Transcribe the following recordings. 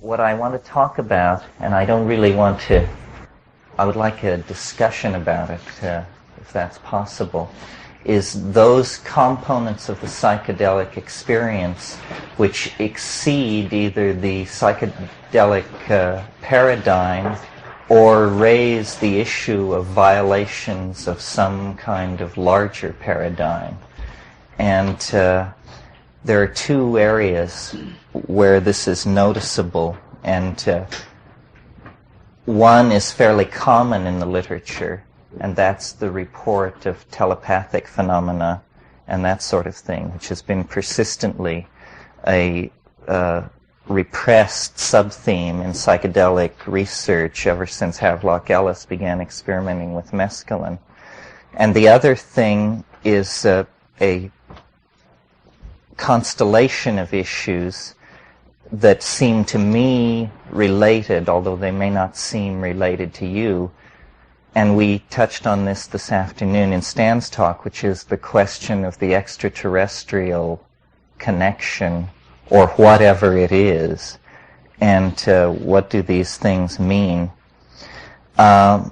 what I want to talk about, and I don't really want to, I would like a discussion about it, if that's possible, is those components of the psychedelic experience which exceed either the psychedelic paradigm or raise the issue of violations of some kind of larger paradigm. And there are two areas where this is noticeable, and one is fairly common in the literature, and that's the report of telepathic phenomena and that sort of thing, which has been persistently a repressed sub-theme in psychedelic research ever since Havelock Ellis began experimenting with mescaline. And the other thing is a constellation of issues that seem to me related, although they may not seem related to you. And we touched on this afternoon in Stan's talk, which is the question of the extraterrestrial connection, or whatever it is, and what do these things mean. The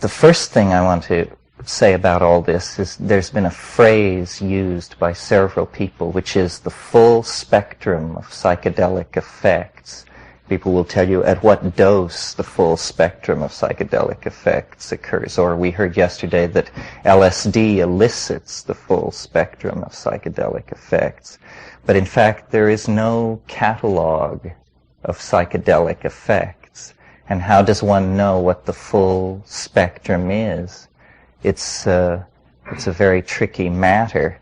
first thing I want to say about all this is there's been a phrase used by several people, which is the full spectrum of psychedelic effects. People will tell you at what dose the full spectrum of psychedelic effects occurs. Or we heard yesterday that LSD elicits the full spectrum of psychedelic effects. But in fact, there is no catalog of psychedelic effects. And how does one know what the full spectrum is? It's a very tricky matter.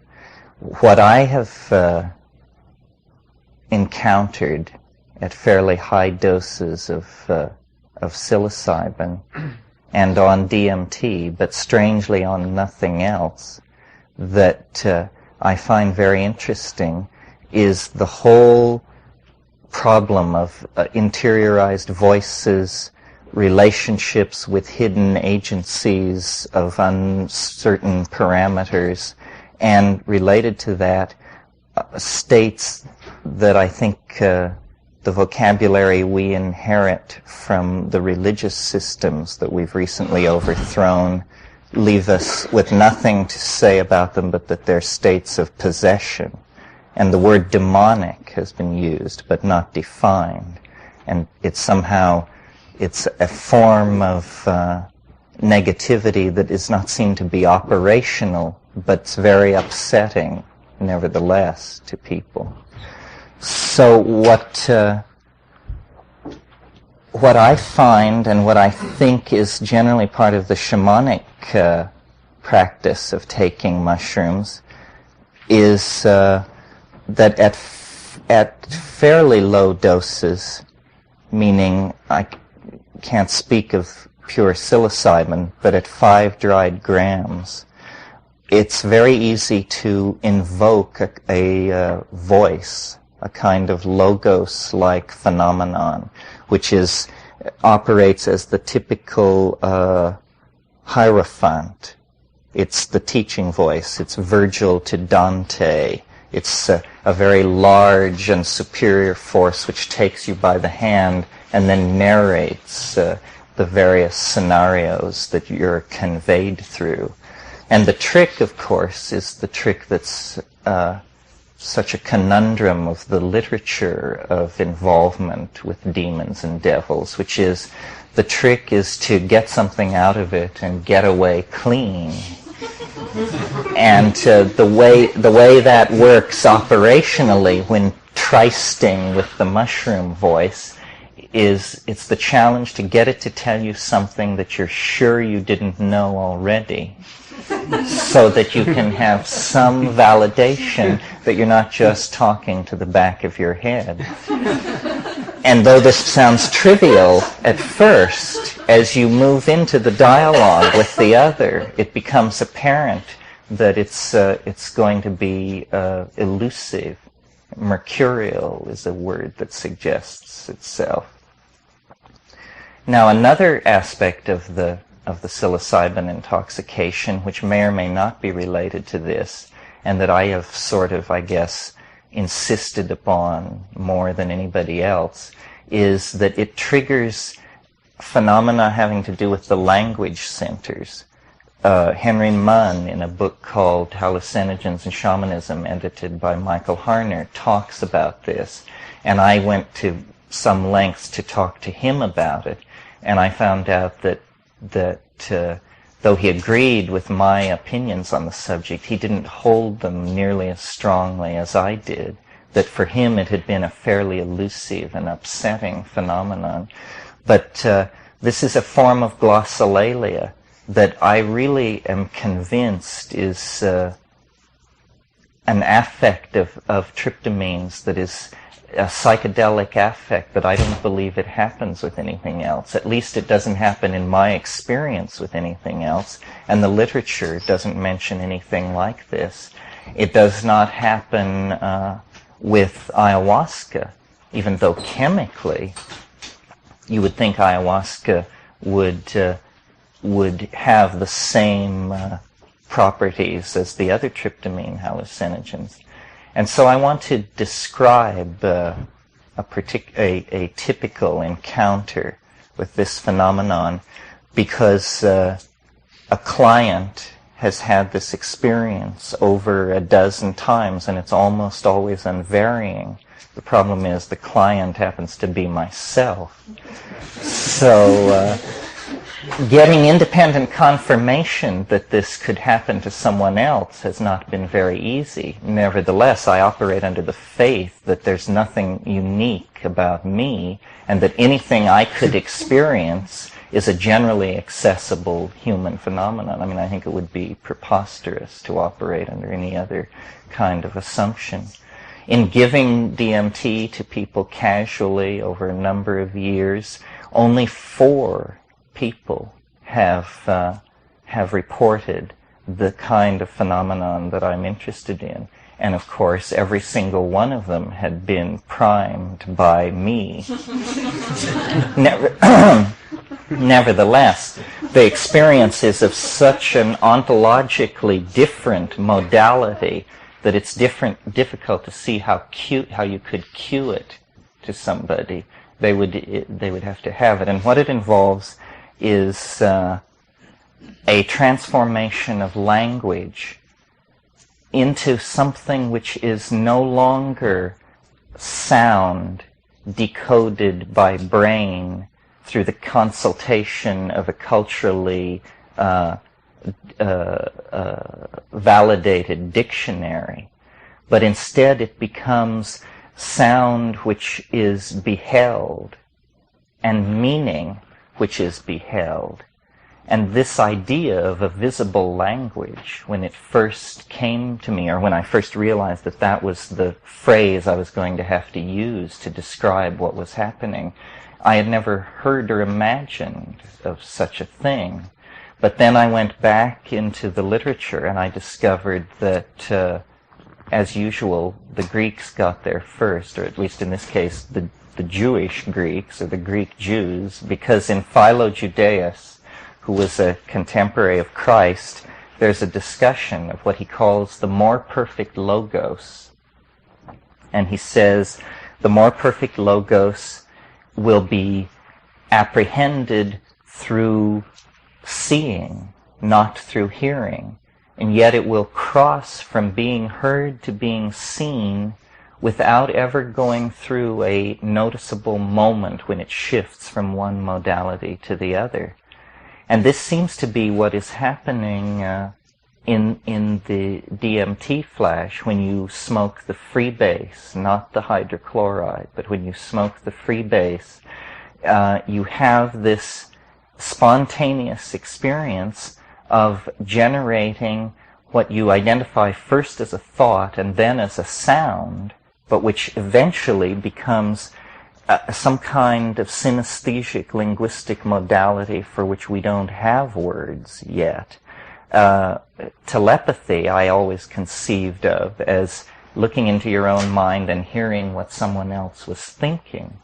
What I have encountered at fairly high doses of psilocybin and on DMT, but strangely on nothing else, that I find very interesting is the whole problem of interiorized voices, relationships with hidden agencies of uncertain parameters, and related to that, states that I think the vocabulary we inherit from the religious systems that we've recently overthrown leave us with nothing to say about them but that they're states of possession. And the word demonic has been used but not defined. And it's a form of negativity that does not seem to be operational, but it's very upsetting, nevertheless, to people. So what I find and what I think is generally part of the shamanic practice of taking mushrooms is that at fairly low doses, meaning I can't speak of pure psilocybin, but at 5 dried grams, it's very easy to invoke a voice, a kind of logos-like phenomenon, which operates as the typical hierophant. It's the teaching voice. It's Virgil to Dante. It's a very large and superior force which takes you by the hand and then narrates the various scenarios that you're conveyed through. And the trick, of course, is the trick that's such a conundrum of the literature of involvement with demons and devils, which is the trick is to get something out of it and get away clean. And the way that works operationally when trysting with the mushroom voice is it's the challenge to get it to tell you something that you're sure you didn't know already, so that you can have some validation that you're not just talking to the back of your head. And though this sounds trivial at first, as you move into the dialogue with the other, it becomes apparent that it's going to be elusive. Mercurial is a word that suggests itself. Now, another aspect of the psilocybin intoxication, which may or may not be related to this, and that I have sort of, I guess, insisted upon more than anybody else is that it triggers phenomena having to do with the language centers. Henry Munn, in a book called Hallucinogens and Shamanism, edited by Michael Harner, talks about this. And I went to some lengths to talk to him about it. And I found out that though he agreed with my opinions on the subject, he didn't hold them nearly as strongly as I did. That for him it had been a fairly elusive and upsetting phenomenon. But this is a form of glossolalia that I really am convinced is an affect of tryptamines that is a psychedelic affect that I don't believe it happens with anything else. At least it doesn't happen in my experience with anything else, and the literature doesn't mention anything like this. It does not happen with ayahuasca, even though chemically you would think ayahuasca would have the same properties as the other tryptamine hallucinogens. And so I want to describe a typical encounter with this phenomenon because a client has had this experience over a dozen times, and it's almost always unvarying. The problem is the client happens to be myself. So getting independent confirmation that this could happen to someone else has not been very easy. Nevertheless, I operate under the faith that there's nothing unique about me, and that anything I could experience is a generally accessible human phenomenon. I mean, I think it would be preposterous to operate under any other kind of assumption. In giving DMT to people casually over a number of years, only 4 people have reported the kind of phenomenon that I'm interested in. And of course, every single one of them had been primed by me. Nevertheless, the experience is of such an ontologically different modality that it's difficult to see how you could cue it to somebody. They would have to have it. And what it involves is a transformation of language into something which is no longer sound decoded by brain through the consultation of a culturally validated dictionary, but instead it becomes sound which is beheld and meaning which is beheld. And this idea of a visible language, when it first came to me, or when I first realized that that was the phrase I was going to have to use to describe what was happening, I had never heard or imagined of such a thing. But then I went back into the literature and I discovered that, as usual, the Greeks got there first, or at least in this case, the Jewish Greeks, or the Greek Jews, because in Philo-Judaeus, who was a contemporary of Christ, there's a discussion of what he calls the more perfect logos. And he says the more perfect logos will be apprehended through seeing, not through hearing. And yet it will cross from being heard to being seen without ever going through a noticeable moment when it shifts from one modality to the other. And this seems to be what is happening in the DMT flash when you smoke the freebase, not the hydrochloride, but when you smoke the freebase, you have this spontaneous experience of generating what you identify first as a thought and then as a sound, but which eventually becomes some kind of synesthesic linguistic modality for which we don't have words yet. Telepathy I always conceived of as looking into your own mind and hearing what someone else was thinking.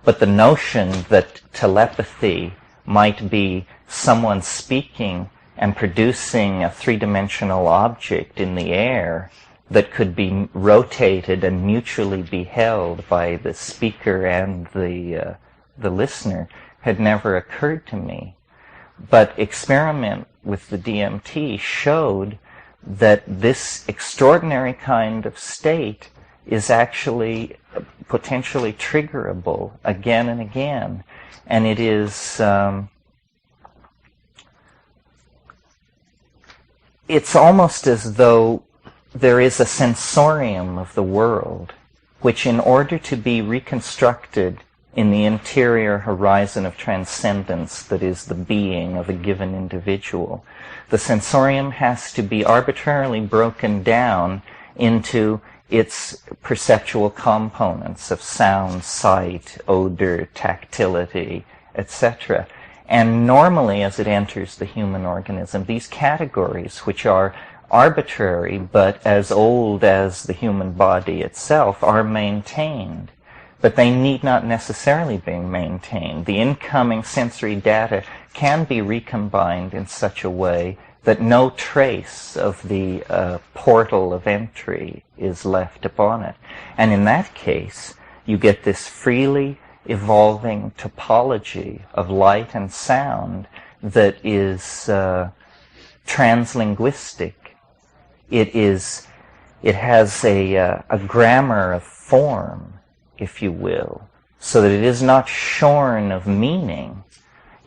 But the notion that telepathy might be someone speaking and producing a three-dimensional object in the air that could be rotated and mutually be held by the speaker and the listener had never occurred to me. But experiment with the DMT showed that this extraordinary kind of state is actually potentially triggerable again and again. And it is, it's almost as though there is a sensorium of the world, which in order to be reconstructed in the interior horizon of transcendence that is the being of a given individual, the sensorium has to be arbitrarily broken down into its perceptual components of sound, sight, odor, tactility, etc. And normally, as it enters the human organism, these categories, which are arbitrary but as old as the human body itself, are maintained. But they need not necessarily be maintained. The incoming sensory data can be recombined in such a way that no trace of the portal of entry is left upon it. And in that case, you get this freely evolving topology of light and sound that is translinguistic. It has a grammar of form, if you will, so that it is not shorn of meaning.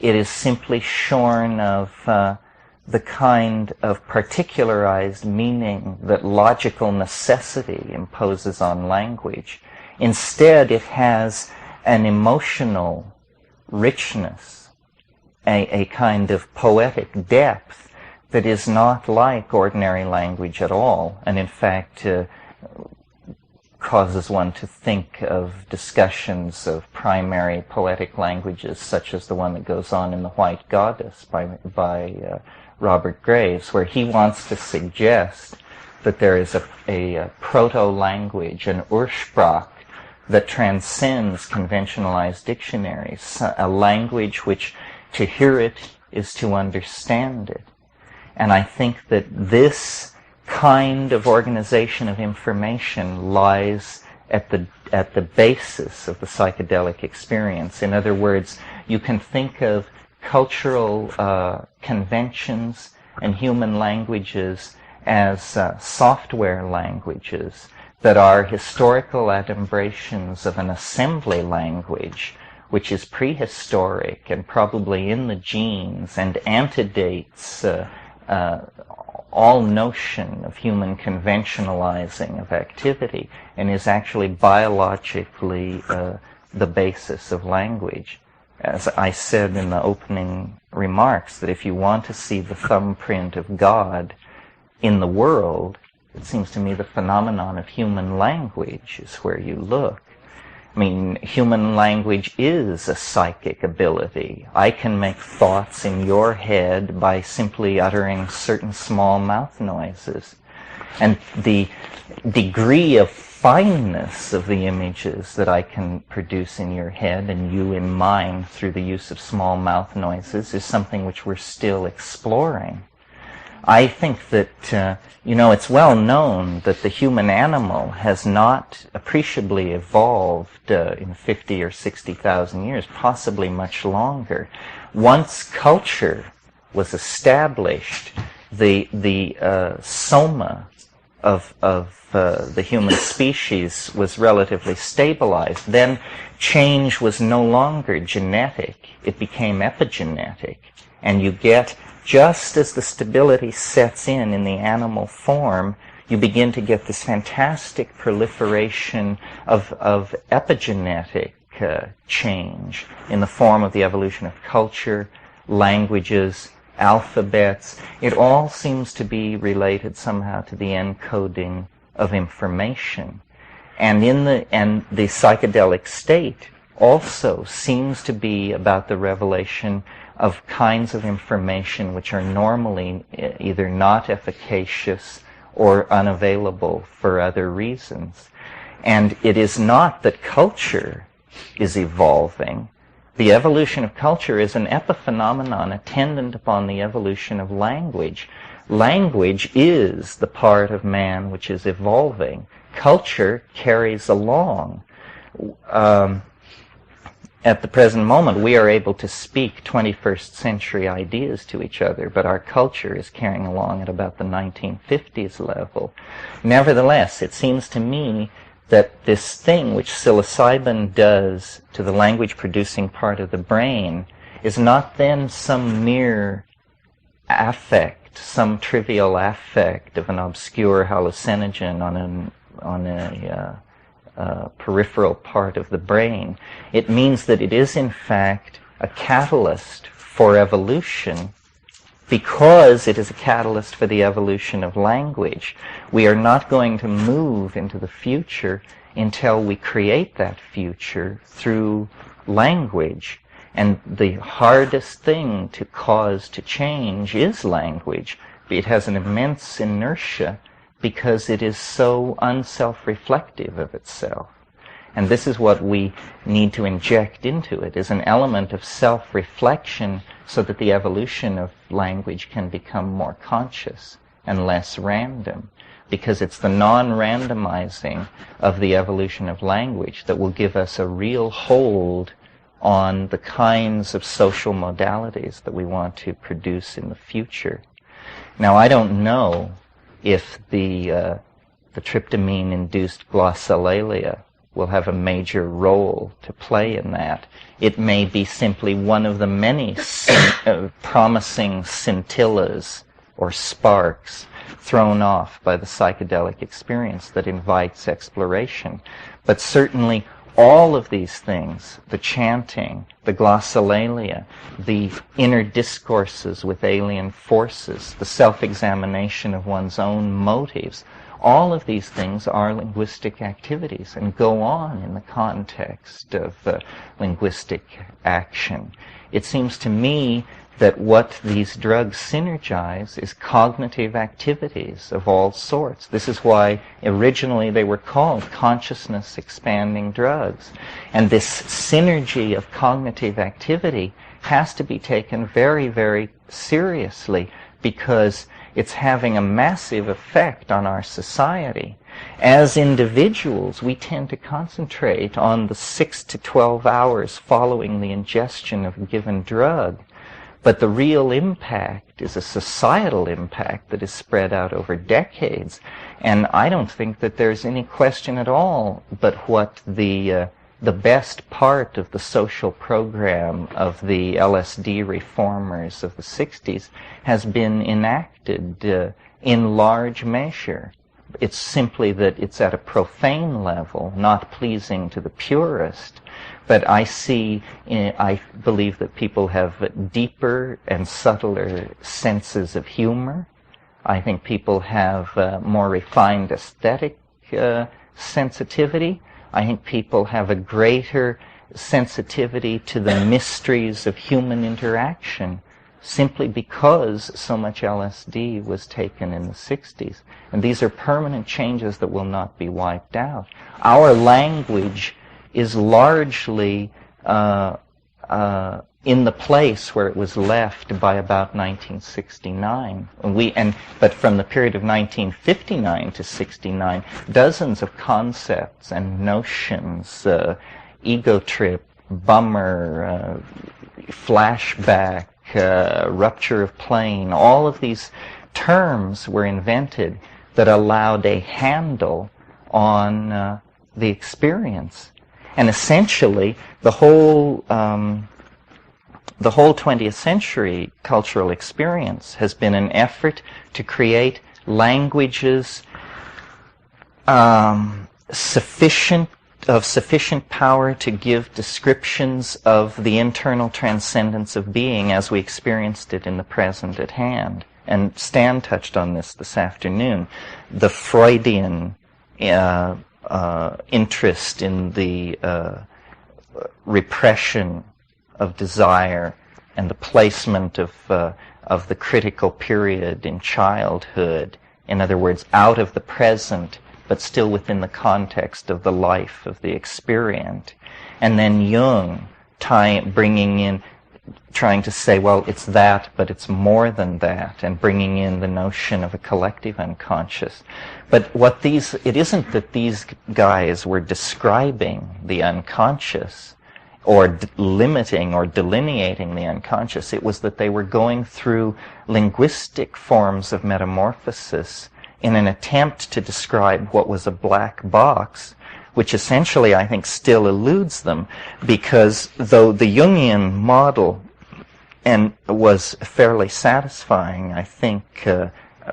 It is simply shorn of the kind of particularized meaning that logical necessity imposes on language. Instead, it has an emotional richness, a kind of poetic depth that is not like ordinary language at all, and in fact causes one to think of discussions of primary poetic languages, such as the one that goes on in The White Goddess by Robert Graves, where he wants to suggest that there is a proto-language, an Ursprach, that transcends conventionalized dictionaries, a language which to hear it is to understand it. And I think that this kind of organization of information lies at the basis of the psychedelic experience. In other words, you can think of cultural conventions and human languages as software languages that are historical adumbrations of an assembly language which is prehistoric and probably in the genes and antedates all notion of human conventionalizing of activity and is actually biologically the basis of language. As I said in the opening remarks, that if you want to see the thumbprint of God in the world, it seems to me the phenomenon of human language is where you look. I mean, human language is a psychic ability. I can make thoughts in your head by simply uttering certain small mouth noises. And the degree of fineness of the images that I can produce in your head and you in mine through the use of small mouth noises is something which we're still exploring. I think that, it's well known that the human animal has not appreciably evolved in 50 or 60,000 years, possibly much longer. Once culture was established, the soma of the human species was relatively stabilized. Then change was no longer genetic. It became epigenetic. And you get, just as the stability sets in the animal form, you begin to get this fantastic proliferation of epigenetic change in the form of the evolution of culture, languages, alphabets. It all seems to be related somehow to the encoding of information. And the psychedelic state also seems to be about the revelation of kinds of information which are normally either not efficacious or unavailable for other reasons. And it is not that culture is evolving, The evolution of culture is an epiphenomenon attendant upon the evolution of language. Language is the part of man which is evolving. Culture carries along. At the present moment, we are able to speak 21st century ideas to each other, but our culture is carrying along at about the 1950s level. Nevertheless, it seems to me that this thing which psilocybin does to the language-producing part of the brain is not then some mere affect, some trivial affect of an obscure hallucinogen on a peripheral part of the brain. It means that it is, in fact, a catalyst for evolution, because it is a catalyst for the evolution of language. We are not going to move into the future until we create that future through language. And the hardest thing to cause to change is language. It has an immense inertia because it is so unself-reflective of itself. And this is what we need to inject into it, is an element of self-reflection so that the evolution of language can become more conscious and less random. Because it's the non-randomizing of the evolution of language that will give us a real hold on the kinds of social modalities that we want to produce in the future. Now, I don't know if the tryptamine-induced glossolalia will have a major role to play in that. It may be simply one of the many promising scintillas or sparks thrown off by the psychedelic experience that invites exploration. But certainly all of these things, the chanting, the glossolalia, the inner discourses with alien forces, the self-examination of one's own motives, all of these things are linguistic activities and go on in the context of linguistic action. It seems to me that what these drugs synergize is cognitive activities of all sorts. This is why originally they were called consciousness-expanding drugs. And this synergy of cognitive activity has to be taken very, very seriously, because it's having a massive effect on our society. As individuals, we tend to concentrate on the 6 to 12 hours following the ingestion of a given drug. But the real impact is a societal impact that is spread out over decades. And I don't think that there's any question at all but what the best part of the social program of the LSD reformers of the 60s has been enacted in large measure. It's simply that it's at a profane level, not pleasing to the purist. But I believe that people have deeper and subtler senses of humor. I think people have more refined aesthetic sensitivity. I think people have a greater sensitivity to the mysteries of human interaction, simply because so much LSD was taken in the 60s. And these are permanent changes that will not be wiped out. Our language is largely in the place where it was left by about 1969. But from the period of 1959 to 69, dozens of concepts and notions, ego trip, bummer, flashback, rupture of plane, all of these terms were invented that allowed a handle on the experience. And essentially, the whole 20th century cultural experience has been an effort to create languages sufficient power to give descriptions of the internal transcendence of being as we experienced it in the present at hand. And Stan touched on this afternoon. The Freudian interest in the repression of desire and the placement of the critical period in childhood, in other words, out of the present, but still within the context of the life of the experient. And then Jung trying to say, well, it's that, but it's more than that, and bringing in the notion of a collective unconscious. But it isn't that these guys were describing the unconscious or limiting or delineating the unconscious. It was that they were going through linguistic forms of metamorphosis in an attempt to describe what was a black box, which essentially I think still eludes them, because though the Jungian model was fairly satisfying, I think,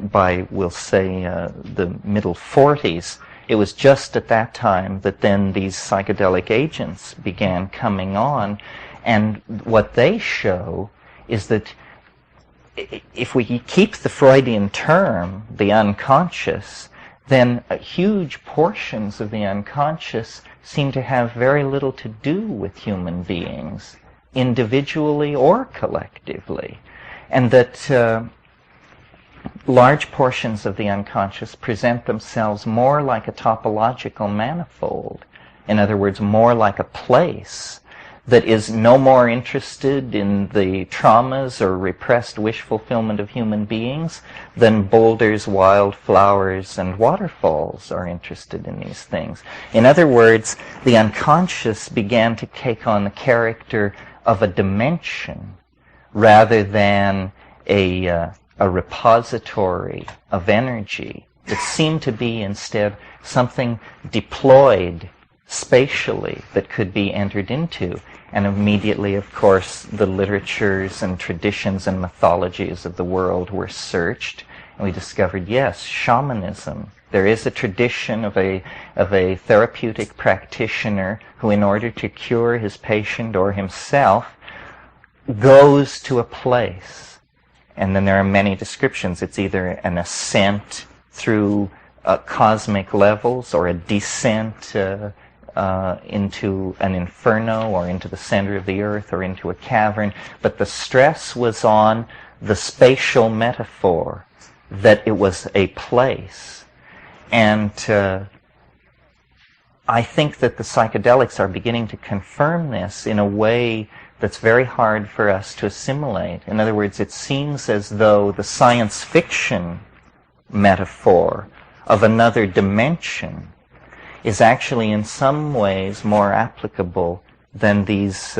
by, we'll say, the middle 40s, it was just at that time that then these psychedelic agents began coming on, and what they show is that if we keep the Freudian term, the unconscious, then huge portions of the unconscious seem to have very little to do with human beings, individually or collectively, and that large portions of the unconscious present themselves more like a topological manifold, in other words, more like a place that is no more interested in the traumas or repressed wish fulfillment of human beings than boulders, wildflowers, and waterfalls are interested in these things. In other words, the unconscious began to take on the character of a dimension rather than a repository of energy. It seemed to be instead something deployed spatially that could be entered into. And immediately, of course, the literatures and traditions and mythologies of the world were searched, and we discovered, yes, shamanism. There is a tradition of a therapeutic practitioner who, in order to cure his patient or himself, goes to a place. And then there are many descriptions. It's either an ascent through cosmic levels or a descent into an inferno or into the center of the earth or into a cavern. But the stress was on the spatial metaphor, that it was a place. And I think that the psychedelics are beginning to confirm this in a way that's very hard for us to assimilate. In other words, it seems as though the science fiction metaphor of another dimension is actually in some ways more applicable than these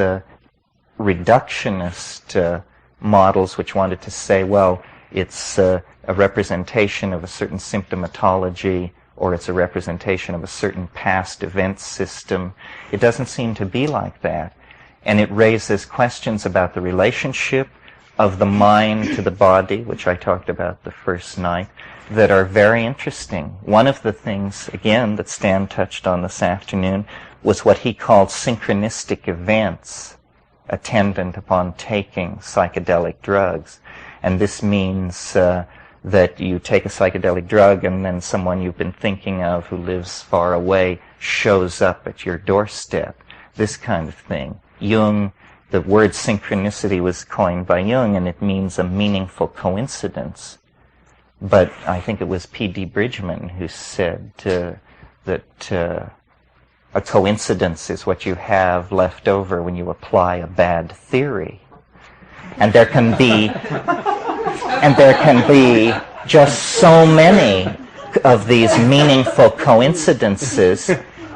reductionist models which wanted to say, well, it's a representation of a certain symptomatology, or it's a representation of a certain past event system. It doesn't seem to be like that. And it raises questions about the relationship of the mind to the body, which I talked about the first night, that are very interesting. One of the things, again, that Stan touched on this afternoon was what he called synchronistic events attendant upon taking psychedelic drugs. And this means that you take a psychedelic drug and then someone you've been thinking of who lives far away shows up at your doorstep. This kind of thing. Jung, the word synchronicity was coined by Jung, and it means a meaningful coincidence. But I think it was P.D. Bridgman who said that a coincidence is what you have left over when you apply a bad theory. And there can be just so many of these meaningful coincidences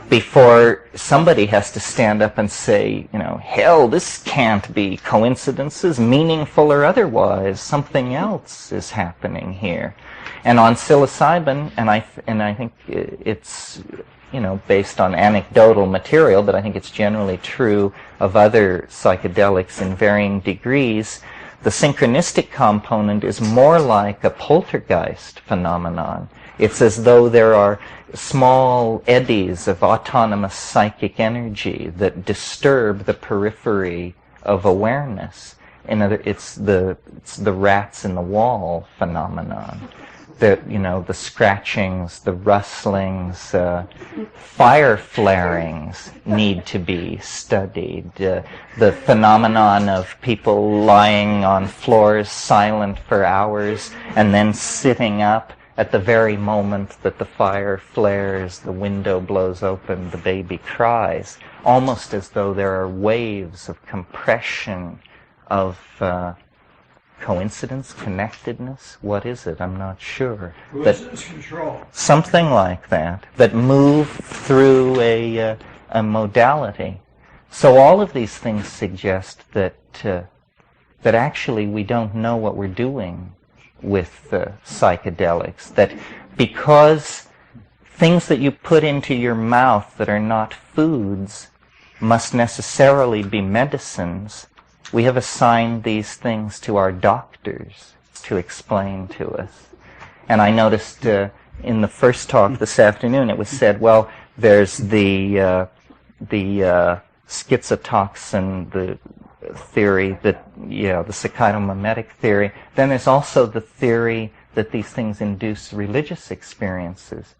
before somebody has to stand up and say, hell, this can't be coincidences, meaningful or otherwise. Something else is happening here. And on psilocybin, and I think it's, based on anecdotal material, but I think it's generally true of other psychedelics in varying degrees, the synchronistic component is more like a poltergeist phenomenon. It's as though there are small eddies of autonomous psychic energy that disturb the periphery of awareness. It's the rats in the wall phenomenon. The scratchings, the rustlings, fire flarings need to be studied. The phenomenon of people lying on floors silent for hours and then sitting up at the very moment that the fire flares, the window blows open, the baby cries, almost as though there are waves of compression, of coincidence, connectedness. What is it? I'm not sure. Coincidence control. Something like that, that move through a modality. So all of these things suggest that that actually we don't know what we're doing with psychedelics. That because things that you put into your mouth that are not foods must necessarily be medicines, we have assigned these things to our doctors to explain to us. And I noticed in the first talk this afternoon, it was said, well, there's the schizotoxin, the theory that, the psychotomimetic theory. Then there's also the theory that these things induce religious experiences.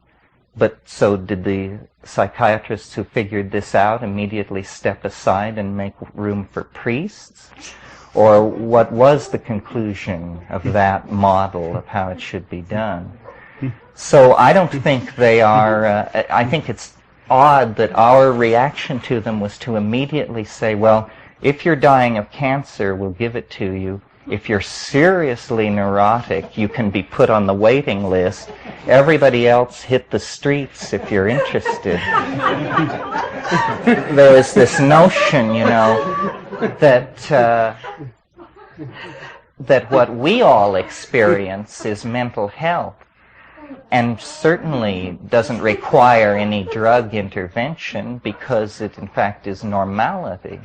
But so did the psychiatrists who figured this out immediately step aside and make room for priests? Or what was the conclusion of that model of how it should be done? So I don't think they are, I think it's odd that our reaction to them was to immediately say, well, if you're dying of cancer, we'll give it to you. If you're seriously neurotic, you can be put on the waiting list. Everybody else hit the streets if you're interested. There is this notion, that what we all experience is mental health, and certainly doesn't require any drug intervention because it in fact is normality.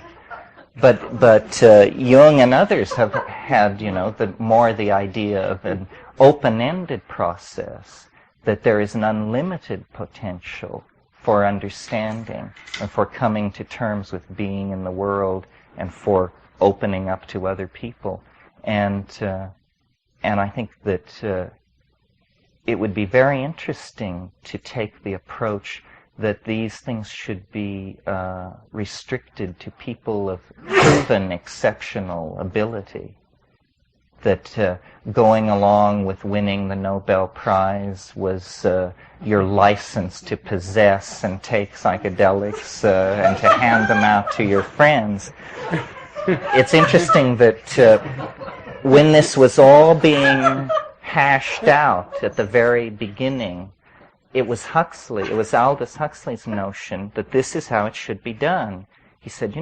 But Jung and others have had, the idea of an open-ended process, that there is an unlimited potential for understanding and for coming to terms with being in the world and for opening up to other people. And I think that it would be very interesting to take the approach that these things should be restricted to people of proven exceptional ability. That going along with winning the Nobel Prize was your license to possess and take psychedelics and to hand them out to your friends. It's interesting that when this was all being hashed out at the very beginning, it was Aldous Huxley's notion that this is how it should be done. He said,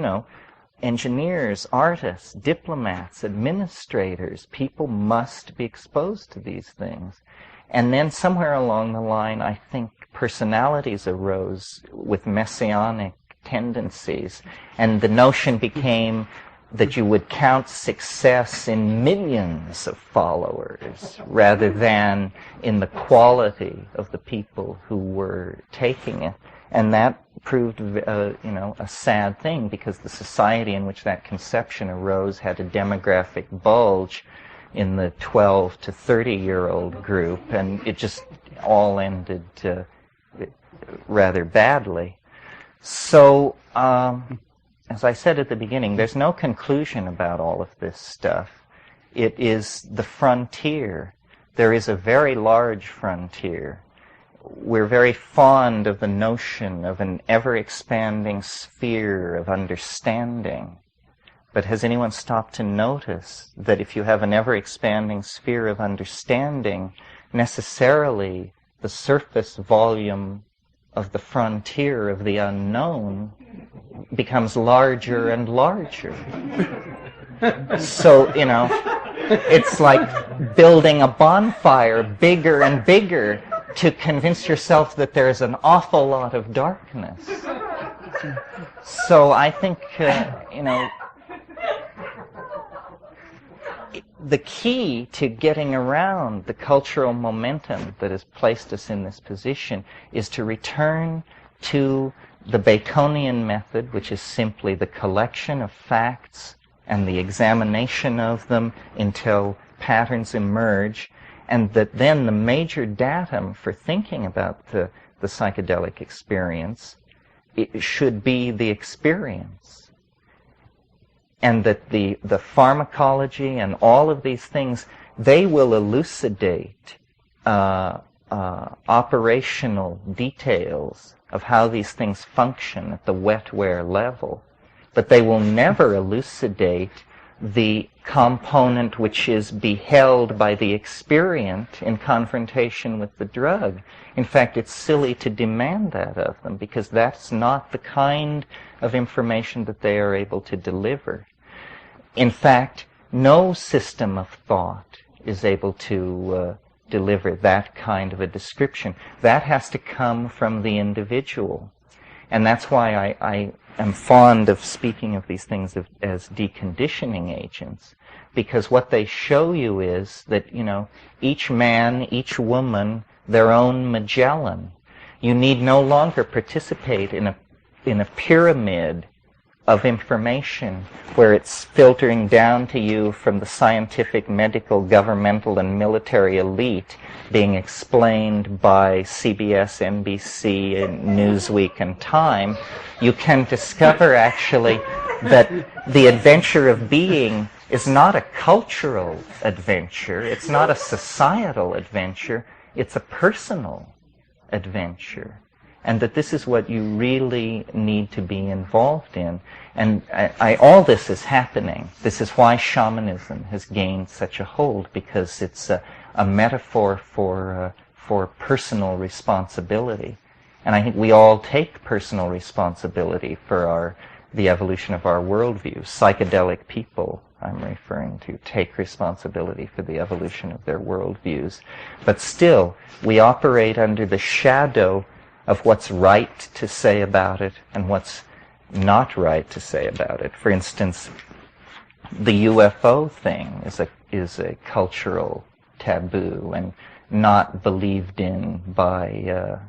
engineers, artists, diplomats, administrators, people must be exposed to these things. And then somewhere along the line, I think personalities arose with messianic tendencies, and the notion became that you would count success in millions of followers rather than in the quality of the people who were taking it. And that proved, a sad thing, because the society in which that conception arose had a demographic bulge in the 12 to 30-year-old group, and it just all ended rather badly. So, as I said at the beginning, there's no conclusion about all of this stuff. It is the frontier. There is a very large frontier. We're very fond of the notion of an ever-expanding sphere of understanding. But has anyone stopped to notice that if you have an ever-expanding sphere of understanding, necessarily the surface volume of the frontier of the unknown becomes larger and larger. So, it's like building a bonfire bigger and bigger to convince yourself that there's an awful lot of darkness. So I think, the key to getting around the cultural momentum that has placed us in this position is to return to the Baconian method, which is simply the collection of facts and the examination of them until patterns emerge, and that then the major datum for thinking about the psychedelic experience, it should be the experience. And that the pharmacology and all of these things, they will elucidate operational details of how these things function at the wetware level, but they will never elucidate the component which is beheld by the experient in confrontation with the drug. In fact, it's silly to demand that of them, because that's not the kind of information that they are able to deliver. In fact, no system of thought is able to deliver that kind of a description. That has to come from the individual. And that's why I am fond of speaking of these things as deconditioning agents, because what they show you is that, you know, each man, each woman, their own Magellan. You need no longer participate in a pyramid of information where it's filtering down to you from the scientific, medical, governmental, and military elite, being explained by CBS, NBC, and Newsweek, and Time. You can discover, actually, that the adventure of being is not a cultural adventure, it's not a societal adventure, it's a personal adventure. And that this is what you really need to be involved in. And all this is happening. This is why shamanism has gained such a hold, because it's a metaphor for personal responsibility. And I think we all take personal responsibility for the evolution of our worldview. Psychedelic people, I'm referring to, take responsibility for the evolution of their worldviews. But still, we operate under the shadow of what's right to say about it and what's not right to say about it. For instance, the UFO thing is a cultural taboo and not believed in by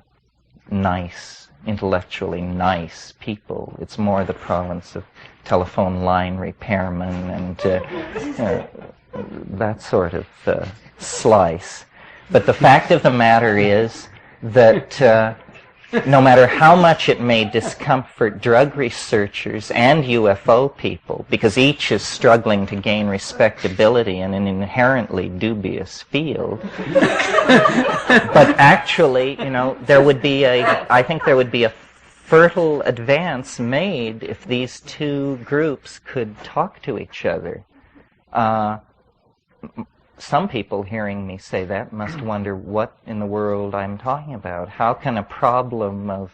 nice, intellectually nice people. It's more the province of telephone line repairmen and that sort of slice. But the fact of the matter is that no matter how much it may discomfort drug researchers and UFO people, because each is struggling to gain respectability in an inherently dubious field, but actually, you know, I think there would be a fertile advance made if these two groups could talk to each other. Some people hearing me say that must wonder what in the world I'm talking about. How can a problem of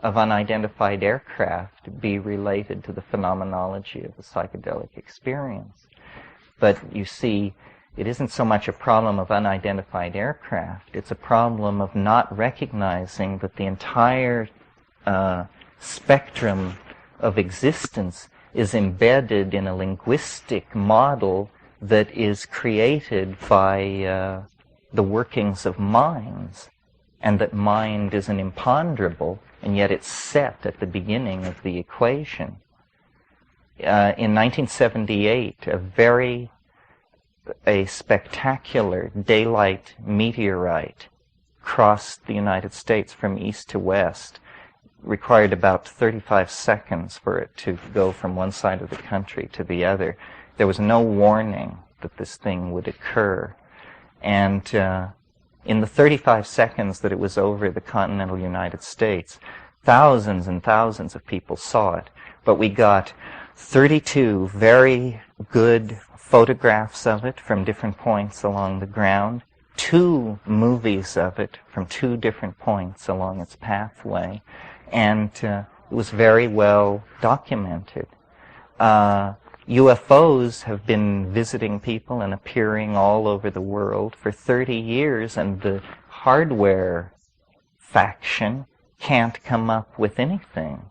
unidentified aircraft be related to the phenomenology of the psychedelic experience? But you see, it isn't so much a problem of unidentified aircraft. It's a problem of not recognizing that the entire spectrum of existence is embedded in a linguistic model that is created by the workings of minds, and that mind is an imponderable, and yet it's set at the beginning of the equation. In 1978, a spectacular daylight meteorite crossed the United States from east to west. Required about 35 seconds for it to go from one side of the country to the other. There was no warning that this thing would occur. And in the 35 seconds that it was over the continental United States, thousands and thousands of people saw it. But we got 32 very good photographs of it from different points along the ground, 2 movies of it from 2 different points along its pathway, and it was very well documented. UFOs have been visiting people and appearing all over the world for 30 years, and the hardware faction can't come up with anything.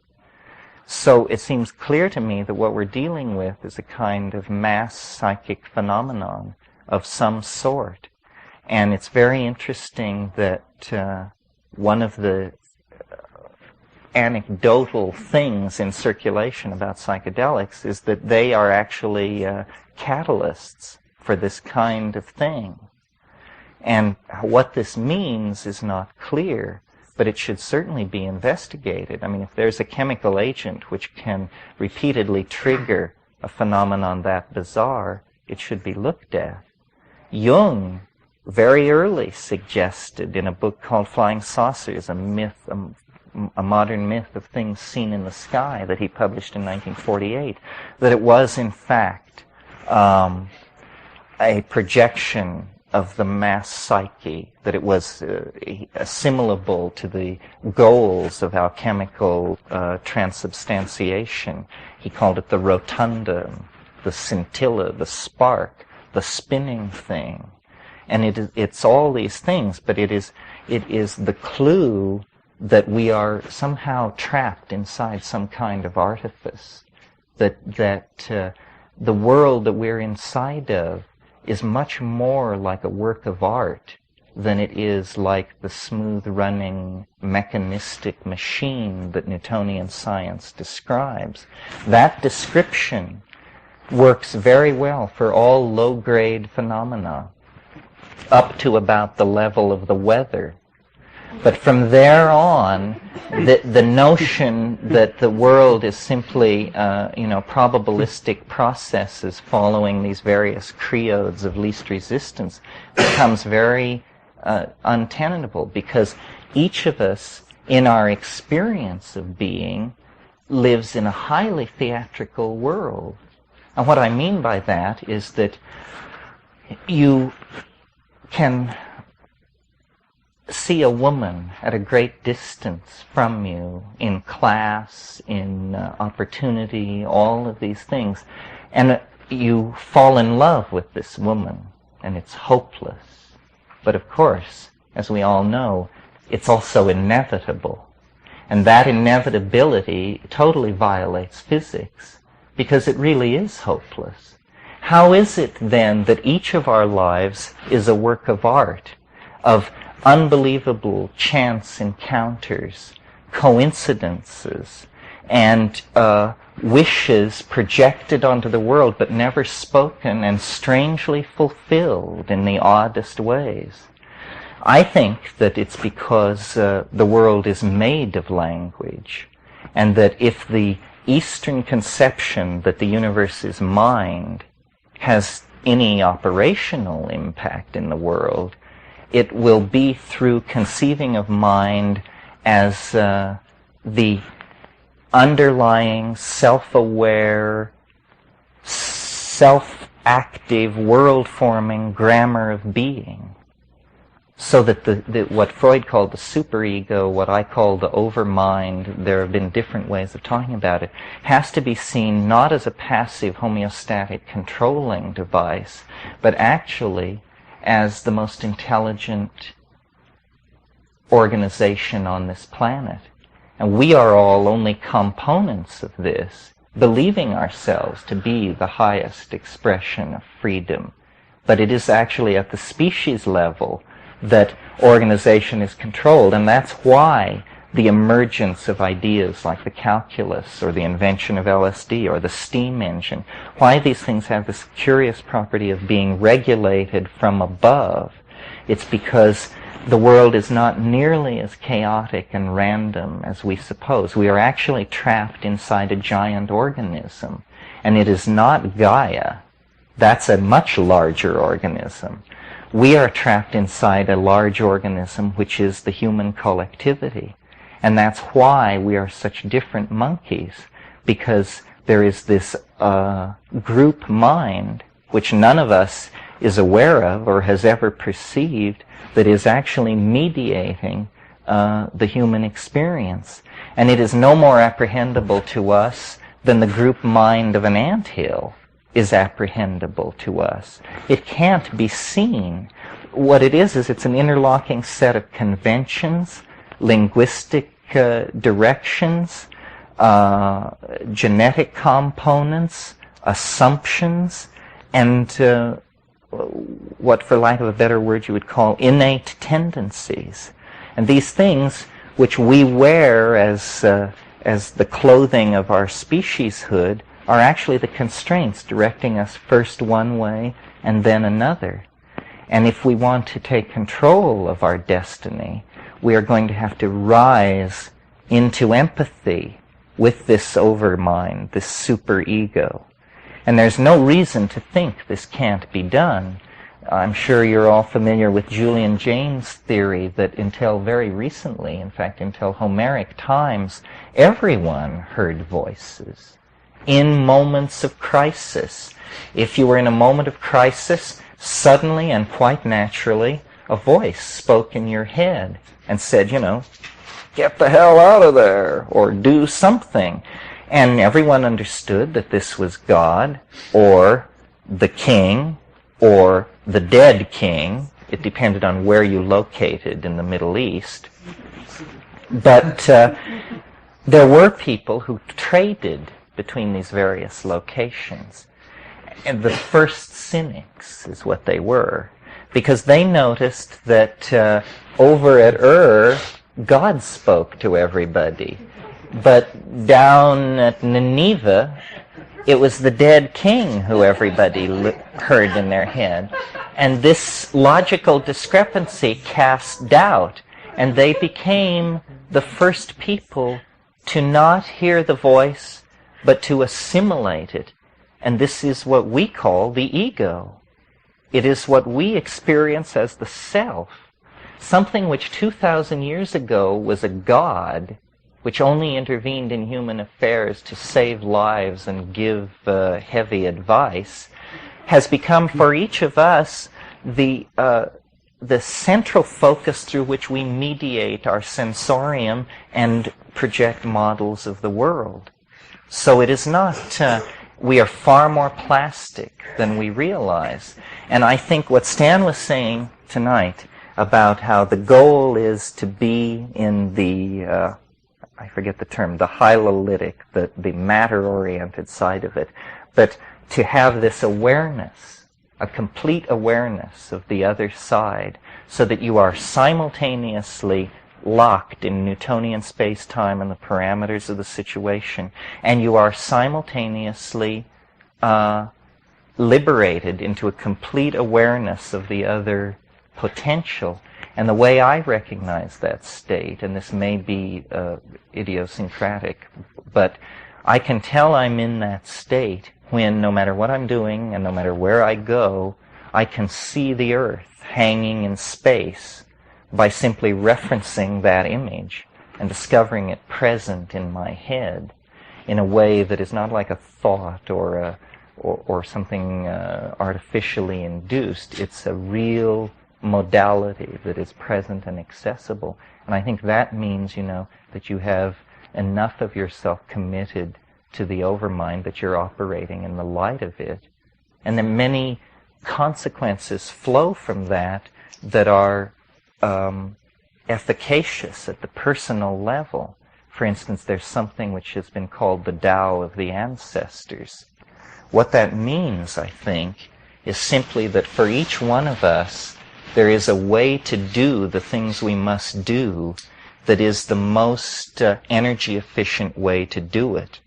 So it seems clear to me that what we're dealing with is a kind of mass psychic phenomenon of some sort. And it's very interesting that one of the anecdotal things in circulation about psychedelics is that they are actually catalysts for this kind of thing. And what this means is not clear, but it should certainly be investigated. I mean, if there's a chemical agent which can repeatedly trigger a phenomenon that bizarre, it should be looked at. Jung very early suggested in a book called Flying Saucers, a myth, a modern myth of things seen in the sky that he published in 1948, that it was in fact a projection of the mass psyche, that it was assimilable to the goals of alchemical transubstantiation. He called it the rotunda, the scintilla, the spark, the spinning thing. And it's all these things, but it is the clue that we are somehow trapped inside some kind of artifice, that the world that we're inside of is much more like a work of art than it is like the smooth-running mechanistic machine that Newtonian science describes. That description works very well for all low-grade phenomena, up to about the level of the weather. But from there on, the notion that the world is simply, probabilistic processes following these various creodes of least resistance becomes very untenable, because each of us, in our experience of being, lives in a highly theatrical world. And what I mean by that is that you can see a woman at a great distance from you, in class, in opportunity, all of these things, and you fall in love with this woman, and it's hopeless. But of course, as we all know, it's also inevitable. And that inevitability totally violates physics, because it really is hopeless. How is it then that each of our lives is a work of art, of unbelievable chance encounters, coincidences, and wishes projected onto the world but never spoken and strangely fulfilled in the oddest ways? I think that it's because the world is made of language, and that if the Eastern conception that the universe is mind has any operational impact in the world, it will be through conceiving of mind as the underlying, self-aware, self-active, world-forming grammar of being. So that what Freud called the superego, what I call the overmind, there have been different ways of talking about it, has to be seen not as a passive homeostatic controlling device, but actually as the most intelligent organization on this planet. And we are all only components of this, believing ourselves to be the highest expression of freedom. But it is actually at the species level that organization is controlled, and that's why the emergence of ideas like the calculus or the invention of LSD or the steam engine, why these things have this curious property of being regulated from above. It's because the world is not nearly as chaotic and random as we suppose. We are actually trapped inside a giant organism, and it is not Gaia. That's a much larger organism. We are trapped inside a large organism, which is the human collectivity. And that's why we are such different monkeys, because there is this group mind, which none of us is aware of or has ever perceived, that is actually mediating the human experience. And it is no more apprehendable to us than the group mind of an anthill is apprehendable to us. It can't be seen. What it is it's an interlocking set of conventions, linguistic directions, genetic components, assumptions, and what, for lack of a better word, you would call innate tendencies. And these things, which we wear as the clothing of our specieshood, are actually the constraints directing us first one way and then another. And if we want to take control of our destiny, we are going to have to rise into empathy with this overmind, this superego. And there's no reason to think this can't be done, I'm sure you're all familiar with Julian Jaynes' theory that until very recently, in fact until Homeric times, everyone heard voices in moments of crisis. If you were in a moment of crisis, suddenly and quite naturally, a voice spoke in your head and said, you know, get the hell out of there, or do something. And everyone understood that this was God, or the king, or the dead king. It depended on where you located in the Middle East. But there were people who traded between these various locations. And the first cynics is what they were, because they noticed that over at God spoke to everybody. But down at Nineveh, it was the dead king who everybody heard in their head. And this logical discrepancy cast doubt, and they became the first people to not hear the voice, but to assimilate it. And this is what we call the ego. It is what we experience as the self. Something which 2,000 years ago was a god, which only intervened in human affairs to save lives and give heavy advice, has become for each of us the central focus through which we mediate our sensorium and project models of the world. So it is not, we are far more plastic than we realize. And I think what Stan was saying tonight about how the goal is to be in the, I forget the term, the hylolytic, the matter-oriented side of it, but to have this awareness, a complete awareness of the other side, so that you are simultaneously locked in Newtonian space-time and the parameters of the situation, and you are simultaneously liberated into a complete awareness of the other potential. And the way I recognize that state, and this may be idiosyncratic, but I can tell I'm in that state when, no matter what I'm doing and no matter where I go, I can see the earth hanging in space by simply referencing that image and discovering it present in my head in a way that is not like a thought or something artificially induced. It's a real modality that is present and accessible. And I think that means, you know, that you have enough of yourself committed to the overmind that you're operating in the light of it. And then many consequences flow from that that are efficacious at the personal level. For instance, there's something which has been called the Tao of the ancestors. What that means, I think, is simply that for each one of us, there is a way to do the things we must do that is the most energy efficient way to do it.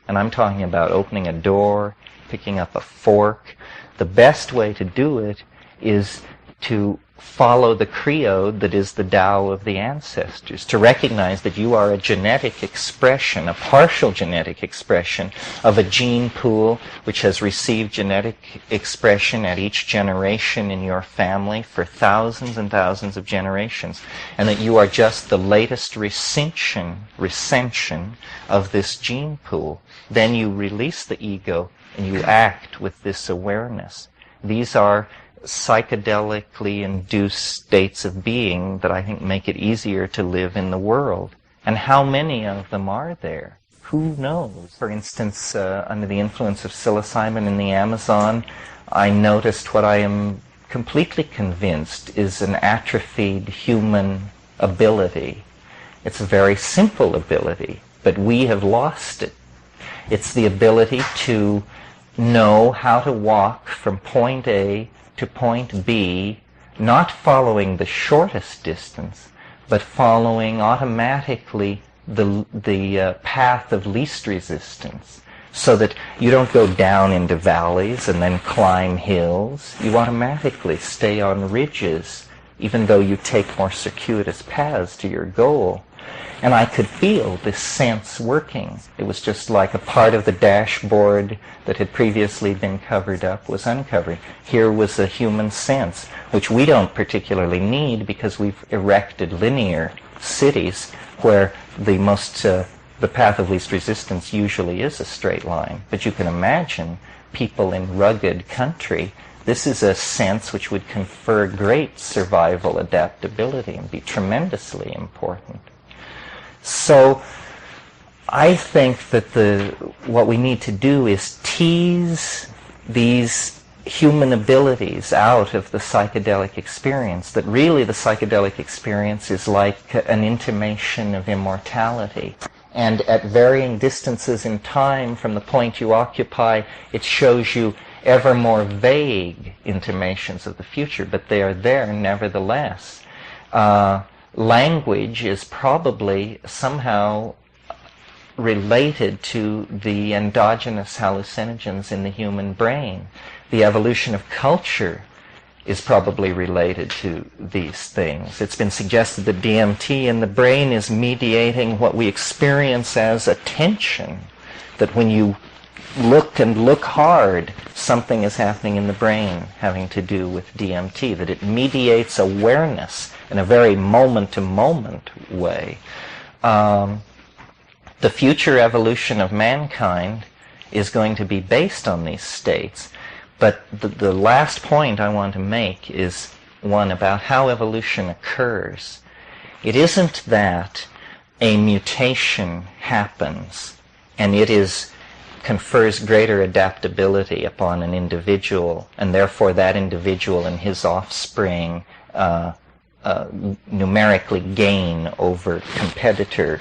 And I'm talking about opening a door, picking up a fork. The best way to do it is to follow the creed that is the Tao of the ancestors, to recognize that you are a genetic expression, a partial genetic expression of a gene pool which has received genetic expression at each generation in your family for thousands and thousands of generations, and that you are just the latest recension of this gene pool. Then you release the ego and you act with this awareness. These are psychedelically induced states of being that I think make it easier to live in the world. And how many of them are there? Who knows? For instance, under the influence of psilocybin in the Amazon, I noticed what I am completely convinced is an atrophied human ability. It's a very simple ability, but we have lost it. It's the ability to know how to walk from point A to point B, not following the shortest distance, but following automatically the path of least resistance, so that you don't go down into valleys and then climb hills. You automatically stay on ridges, even though you take more circuitous paths to your goal. And I could feel this sense working. It was just like a part of the dashboard that had previously been covered up was uncovered. Here was a human sense, which we don't particularly need because we've erected linear cities where the path of least resistance usually is a straight line. But you can imagine people in rugged country, this is a sense which would confer great survival adaptability and be tremendously important. So I think that what we need to do is tease these human abilities out of the psychedelic experience, that really the psychedelic experience is like an intimation of immortality. And at varying distances in time from the point you occupy, it shows you ever more vague intimations of the future, but they are there nevertheless. Language is probably somehow related to the endogenous hallucinogens in the human brain. The evolution of culture is probably related to these things. It's been suggested that DMT in the brain is mediating what we experience as attention, that when you look and look hard, something is happening in the brain having to do with DMT, that it mediates awareness in a very moment-to-moment way. The future evolution of mankind is going to be based on these states. But the last point I want to make is one about how evolution occurs. It isn't that a mutation happens and it confers greater adaptability upon an individual, and therefore that individual and his offspring numerically gain over competitor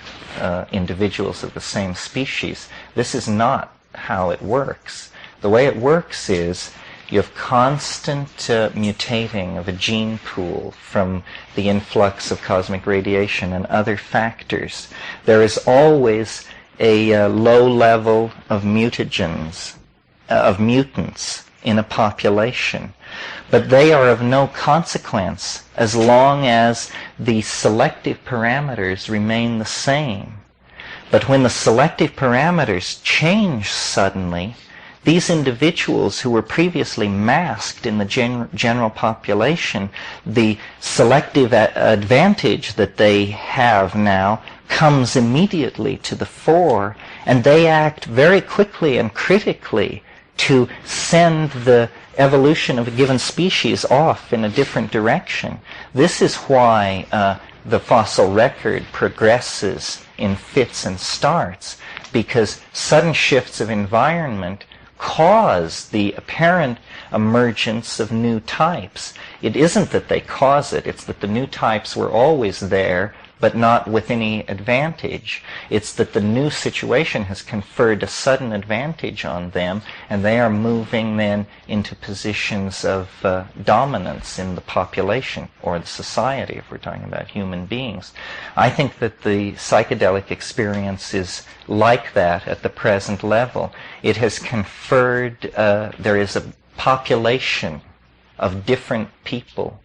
individuals of the same species. This is not how it works. The way it works is you have constant mutating of a gene pool from the influx of cosmic radiation and other factors. There is always a low level of mutagens, of mutants in a population. But they are of no consequence as long as the selective parameters remain the same. But when the selective parameters change suddenly, these individuals who were previously masked in the general population, the selective advantage that they have now comes immediately to the fore, and they act very quickly and critically to send the evolution of a given species off in a different direction. This is why the fossil record progresses in fits and starts, because sudden shifts of environment cause the apparent emergence of new types. It isn't that they cause it, it's that the new types were always there, but not with any advantage. It's that the new situation has conferred a sudden advantage on them, and they are moving then into positions of dominance in the population or the society, if we're talking about human beings. I think that the psychedelic experience is like that at the present level. It has conferred, there is a population of different people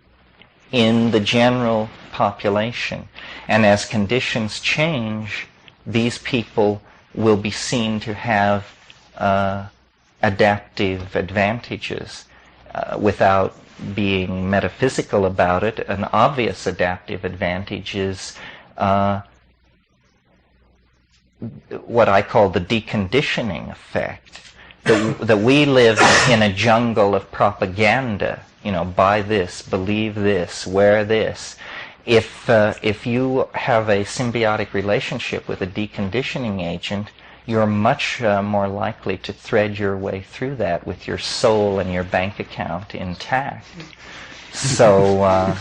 in the general population. And as conditions change, these people will be seen to have adaptive advantages without being metaphysical about it. An obvious adaptive advantage is what I call the deconditioning effect. That we live in a jungle of propaganda. You know, buy this, believe this, wear this. If you have a symbiotic relationship with a deconditioning agent, you're much more likely to thread your way through that with your soul and your bank account intact. So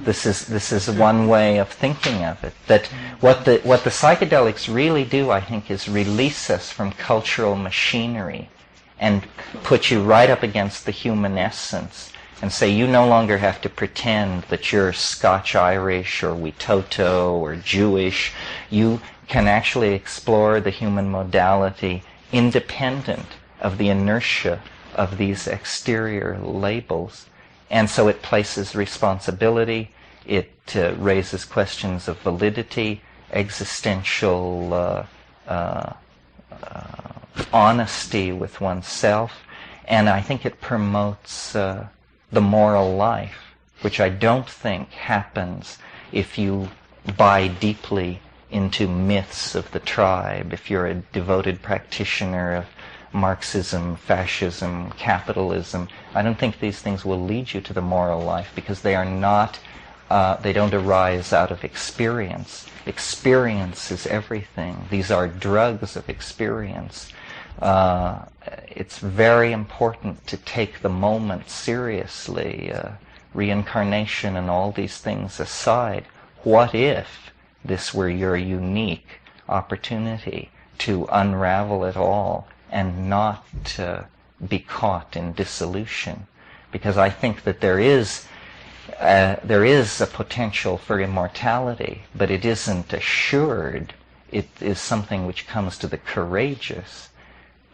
this is one way of thinking of it. That what the psychedelics really do, I think, is release us from cultural machinery and put you right up against the human essence and say you no longer have to pretend that you're Scotch-Irish or Witoto or Jewish. You can actually explore the human modality independent of the inertia of these exterior labels. And so it places responsibility It raises questions of validity, existential honesty with oneself, and I think it promotes the moral life, which I don't think happens if you buy deeply into myths of the tribe, if you're a devoted practitioner of Marxism, fascism, capitalism. I don't think these things will lead you to the moral life, because they are not, they don't arise out of experience. Experience is everything. These are drugs of experience. It's very important to take the moment seriously, reincarnation and all these things aside. What if this were your unique opportunity to unravel it all and not be caught in dissolution? Because I think that there is a potential for immortality, but it isn't assured. It is something which comes to the courageous.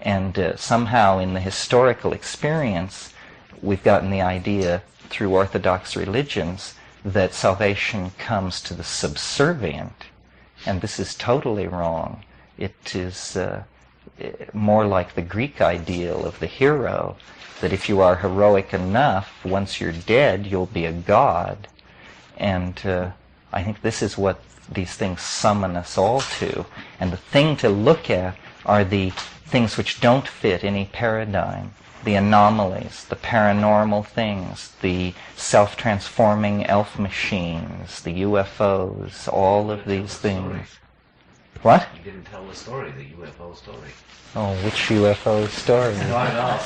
And somehow in the historical experience, we've gotten the idea through Orthodox religions that salvation comes to the subservient. And this is totally wrong. It is more like the Greek ideal of the hero, that if you are heroic enough, once you're dead, you'll be a god. And I think this is what these things summon us all to. And the thing to look at are the things which don't fit any paradigm, the anomalies, the paranormal things, the self-transforming elf machines, the UFOs, all of these things. What? You didn't tell the story, the UFO story. Oh, which UFO story? Why not?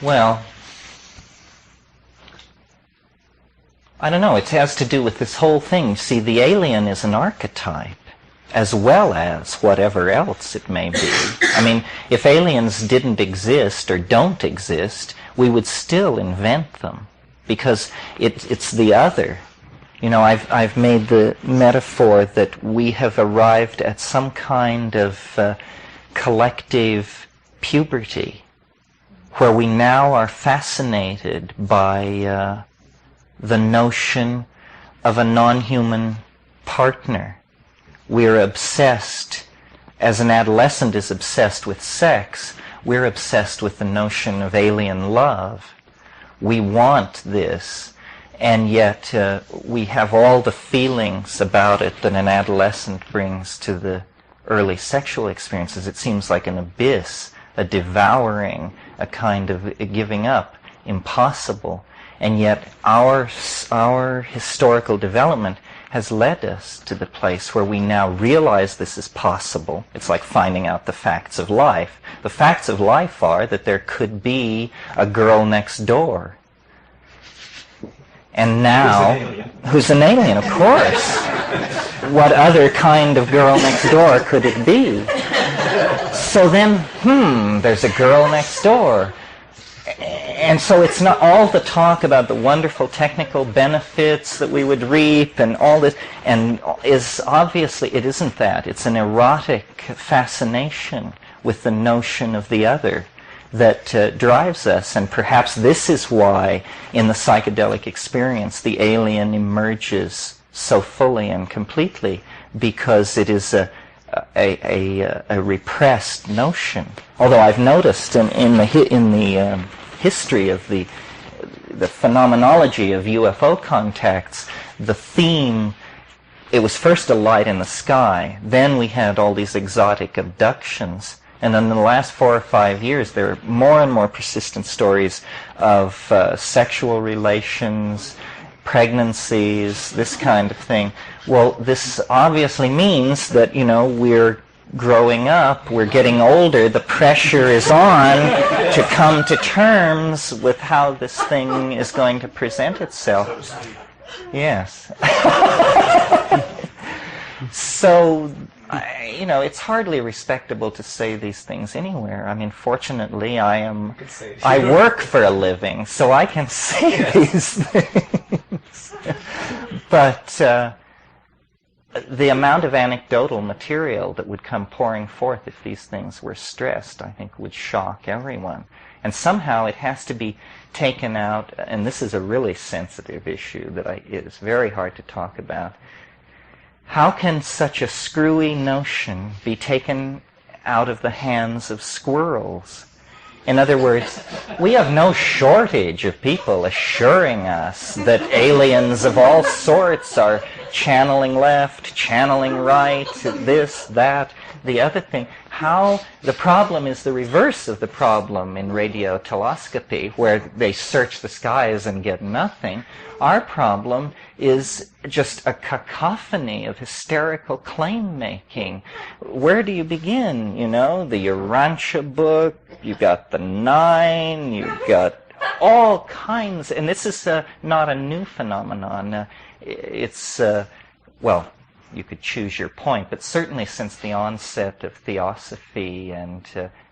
Well, I don't know. It has to do with this whole thing. See, the alien is an archetype, as well as whatever else it may be. I mean, if aliens didn't exist or don't exist, we would still invent them, because it's the other. You know, I've made the metaphor that we have arrived at some kind of collective puberty, where we now are fascinated by the notion of a non-human partner. We're obsessed, as an adolescent is obsessed with sex, we're obsessed with the notion of alien love. We want this, and yet we have all the feelings about it that an adolescent brings to the early sexual experiences. It seems like an abyss, a devouring, a kind of giving up, impossible. And yet our historical development has led us to the place where we now realize this is possible. It's like finding out the facts of life. The facts of life are that there could be a girl next door. And now, who's an alien, of course. What other kind of girl next door could it be? So then, there's a girl next door. And so it's not all the talk about the wonderful technical benefits that we would reap and all this, and is obviously, it isn't that. It's an erotic fascination with the notion of the other that drives us. And perhaps this is why in the psychedelic experience the alien emerges so fully and completely, because it is a repressed notion. Although I've noticed in the history of the phenomenology of UFO contacts, the theme, it was first a light in the sky, then we had all these exotic abductions, and in the last 4 or 5 years there are more and more persistent stories of sexual relations, pregnancies, this kind of thing. Well, this obviously means that, you know, we're growing up, we're getting older, the pressure is on to come to terms with how this thing is going to present itself. Yes. So, you know, it's hardly respectable to say these things anywhere. I mean, fortunately, I work for a living, so I can say these things. But the amount of anecdotal material that would come pouring forth if these things were stressed, I think, would shock everyone. And somehow it has to be taken out, and this is a really sensitive issue that it is very hard to talk about. How can such a screwy notion be taken out of the hands of squirrels? In other words, we have no shortage of people assuring us that aliens of all sorts are channeling left, channeling right, this, that, the other thing. How the problem is the reverse of the problem in radiotelescopy, where they search the skies and get nothing. Our problem is just a cacophony of hysterical claim-making. Where do you begin? You know, the Urantia book, you got the Nine, you've got all kinds, and this is not a new phenomenon. It's, well, you could choose your point, but certainly since the onset of Theosophy and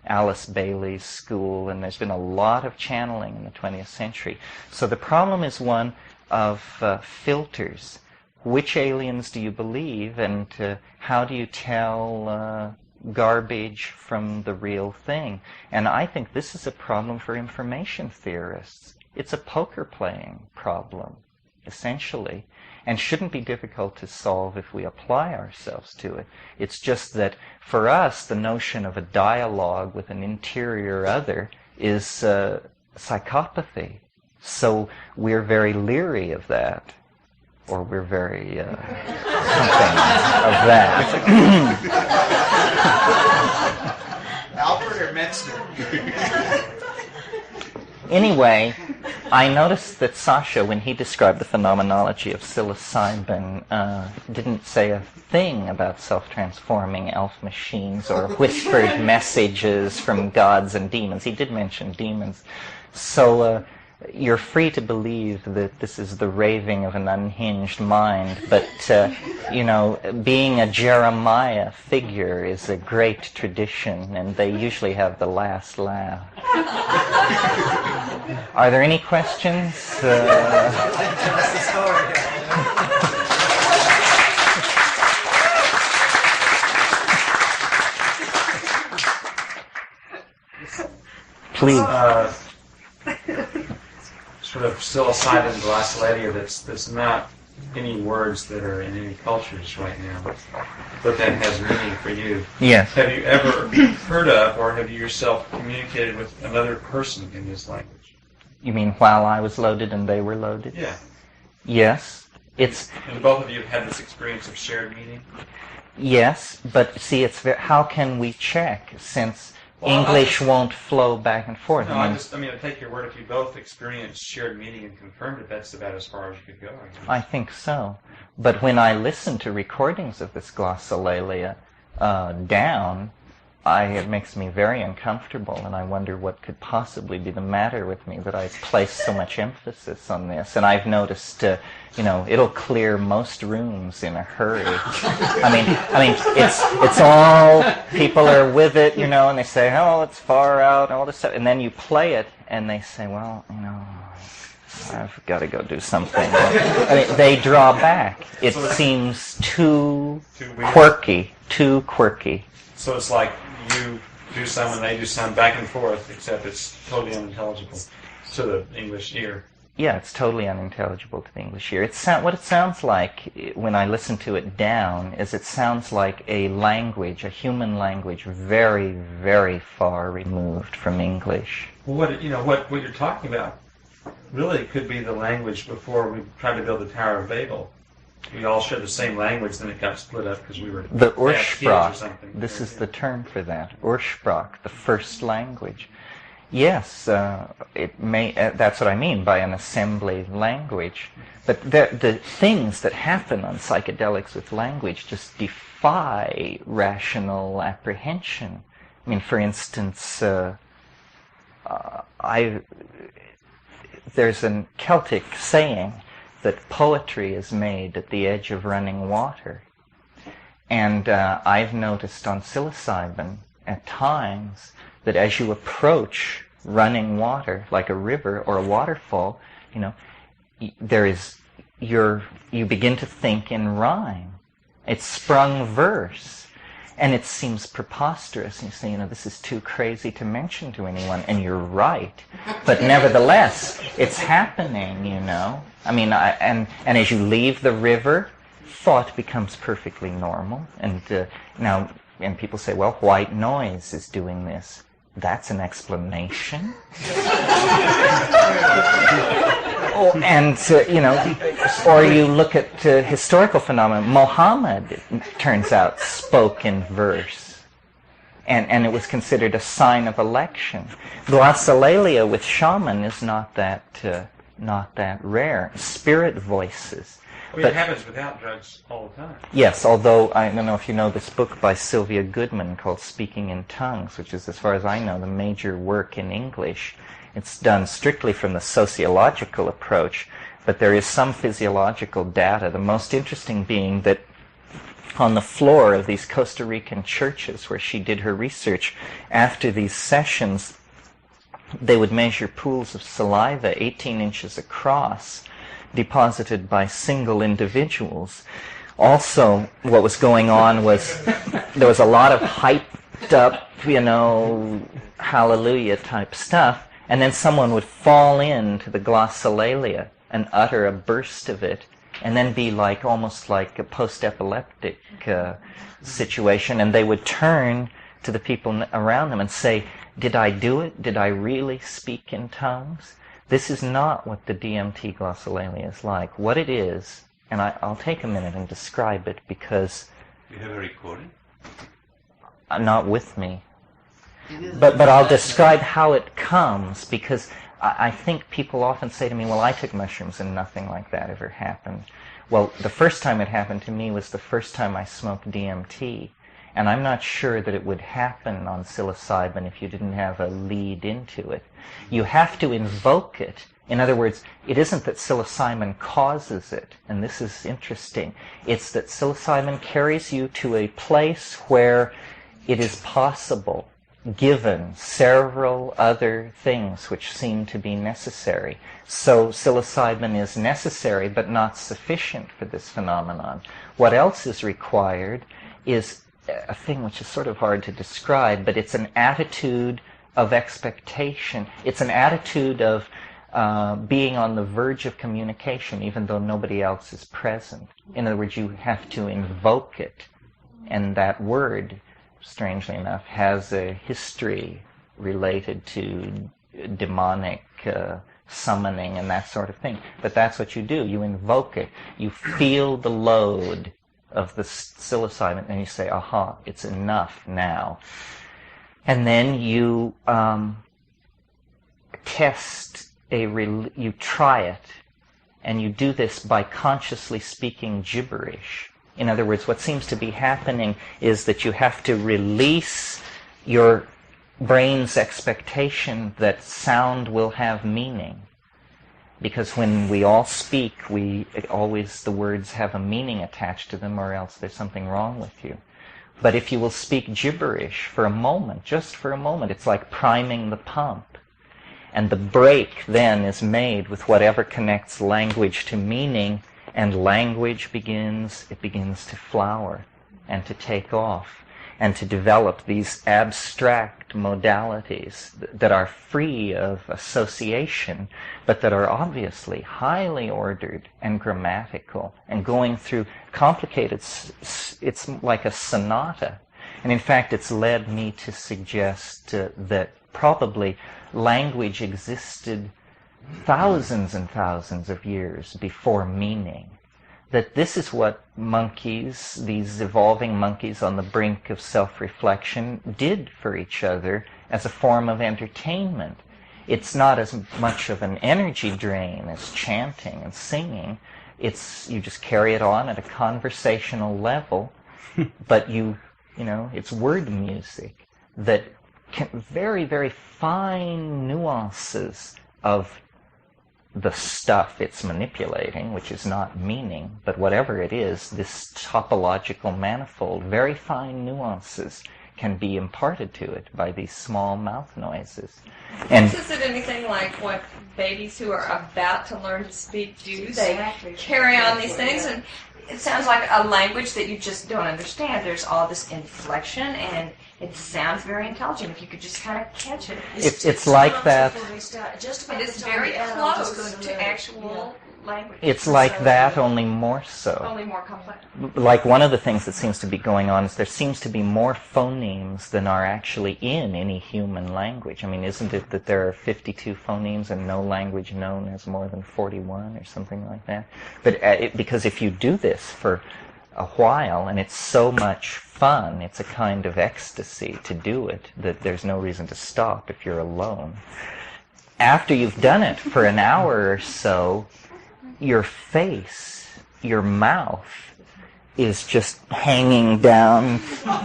Alice Bailey's school, and there's been a lot of channeling in the 20th century. So the problem is one of filters. Which aliens do you believe, and how do you tell garbage from the real thing? And I think this is a problem for information theorists. It's a poker playing problem, essentially, and shouldn't be difficult to solve if we apply ourselves to it. It's just that for us, the notion of a dialogue with an interior other is psychopathy. So we're very leery of that, or we're very something of that. Albert or Metzner? Anyway, I noticed that Sasha, when he described the phenomenology of psilocybin, didn't say a thing about self-transforming elf machines or whispered messages from gods and demons. He did mention demons. So you're free to believe that this is the raving of an unhinged mind, but, you know, being a Jeremiah figure is a great tradition, and they usually have the last laugh. Are there any questions? That's the story. Please. Sort of psilocybin glossolalia that's not any words that are in any cultures right now, but that has meaning for you. Yes. Have you ever heard of, or have you yourself communicated with another person in this language? You mean while I was loaded and they were loaded? Yeah. Yes. And both of you have had this experience of shared meaning? Yes, but see, how can we check since English won't flow back and forth? No, I take your word. If you both experienced shared meaning and confirmed it, that's about as far as you could go. I think so. But when I listen to recordings of this glossolalia down, it makes me very uncomfortable, and I wonder what could possibly be the matter with me that I place so much emphasis on this. And I've noticed, it'll clear most rooms in a hurry. I mean, it's all, people are with it, and they say, oh, it's far out, and all this stuff. And then you play it, and they say, well, I've got to go do something. I mean, they draw back. It seems too quirky. So it's like you do some and they do some back and forth, except it's totally unintelligible to the English ear. Yeah, it's totally unintelligible to the English ear. What it sounds like when I listen to it down is it sounds like a language, a human language, very, very far removed from English. Well, what you're talking about really could be the language before we tried to build the Tower of Babel. We all shared the same language, then it got split up because we were the or Ursprach. something. This is the term for that. Ursprach, the first language. Yes, it may. That's what I mean by an assembly language. But the things that happen on psychedelics with language just defy rational apprehension. I mean, for instance, there's a Celtic saying that poetry is made at the edge of running water. And I've noticed on psilocybin at times that as you approach running water, like a river or a waterfall, you begin to think in rhyme. It sprung verse. And it seems preposterous. And you say, this is too crazy to mention to anyone. And you're right. But nevertheless, it's happening, I mean, and as you leave the river, thought becomes perfectly normal. And and people say, well, white noise is doing this. That's an explanation. Or you look at historical phenomena. Muhammad, it turns out, spoke in verse. And it was considered a sign of election. Glossolalia with shaman is not that rare. Spirit voices. Well, it happens without drugs all the time. Yes, although I don't know if you know this book by Sylvia Goodman called Speaking in Tongues, which is, as far as I know, the major work in English. It's done strictly from the sociological approach, but there is some physiological data. The most interesting being that on the floor of these Costa Rican churches where she did her research, after these sessions, they would measure pools of saliva 18 inches across, deposited by single individuals. Also, what was going on was there was a lot of hyped up, hallelujah type stuff, and then someone would fall into the glossolalia and utter a burst of it, and then be almost like a post-epileptic situation, and they would turn to the people around them and say, did I do it? Did I really speak in tongues? This is not what the DMT glossolalia is like. What it is, and I'll take a minute and describe it because... You have a recording? Not with me. But I'll describe how it comes, because I think people often say to me, well, I took mushrooms and nothing like that ever happened. Well, the first time it happened to me was the first time I smoked DMT. And I'm not sure that it would happen on psilocybin if you didn't have a lead into it. You have to invoke it. In other words, it isn't that psilocybin causes it, and this is interesting. It's that psilocybin carries you to a place where it is possible, given several other things which seem to be necessary. So psilocybin is necessary but not sufficient for this phenomenon. What else is required is a thing which is sort of hard to describe, but it's an attitude of expectation. It's an attitude of being on the verge of communication, even though nobody else is present. In other words, you have to invoke it. And that word, strangely enough, has a history related to demonic summoning and that sort of thing. But that's what you do. You invoke it. You feel the load of the psilocybin, and you say, aha, it's enough now. And then you you try it, and you do this by consciously speaking gibberish. In other words, what seems to be happening is that you have to release your brain's expectation that sound will have meaning. Because when we all speak, the words have a meaning attached to them, or else there's something wrong with you. But if you will speak gibberish for a moment, just for a moment, it's like priming the pump. And the break then is made with whatever connects language to meaning, and language begins to flower and to take off and to develop these abstract modalities that are free of association, but that are obviously highly ordered and grammatical and going through complicated, it's like a sonata. And in fact, it's led me to suggest that probably language existed thousands and thousands of years before meaning. That this is what monkeys, these evolving monkeys on the brink of self-reflection, did for each other as a form of entertainment. It's not as much of an energy drain as chanting and singing. You just carry it on at a conversational level, but it's word music that very, very fine nuances of the stuff it's manipulating, which is not meaning, but whatever it is, this topological manifold, very fine nuances can be imparted to it by these small mouth noises. And is it anything like what babies who are about to learn to speak do? They carry on these things, and it sounds like a language that you just don't understand. There's all this inflection, and it sounds very intelligent if you could just kind of catch it. It's like that. It is very close to actual language. It's like that, only more so. Only more complex. Like one of the things that seems to be going on is there seems to be more phonemes than are actually in any human language. I mean, isn't it that there are 52 phonemes and no language known has more than 41 or something like that? But because if you do this for a while, and it's so much fun, it's a kind of ecstasy to do it, that there's no reason to stop if you're alone. After you've done it for an hour or so, your face, your mouth, is just hanging down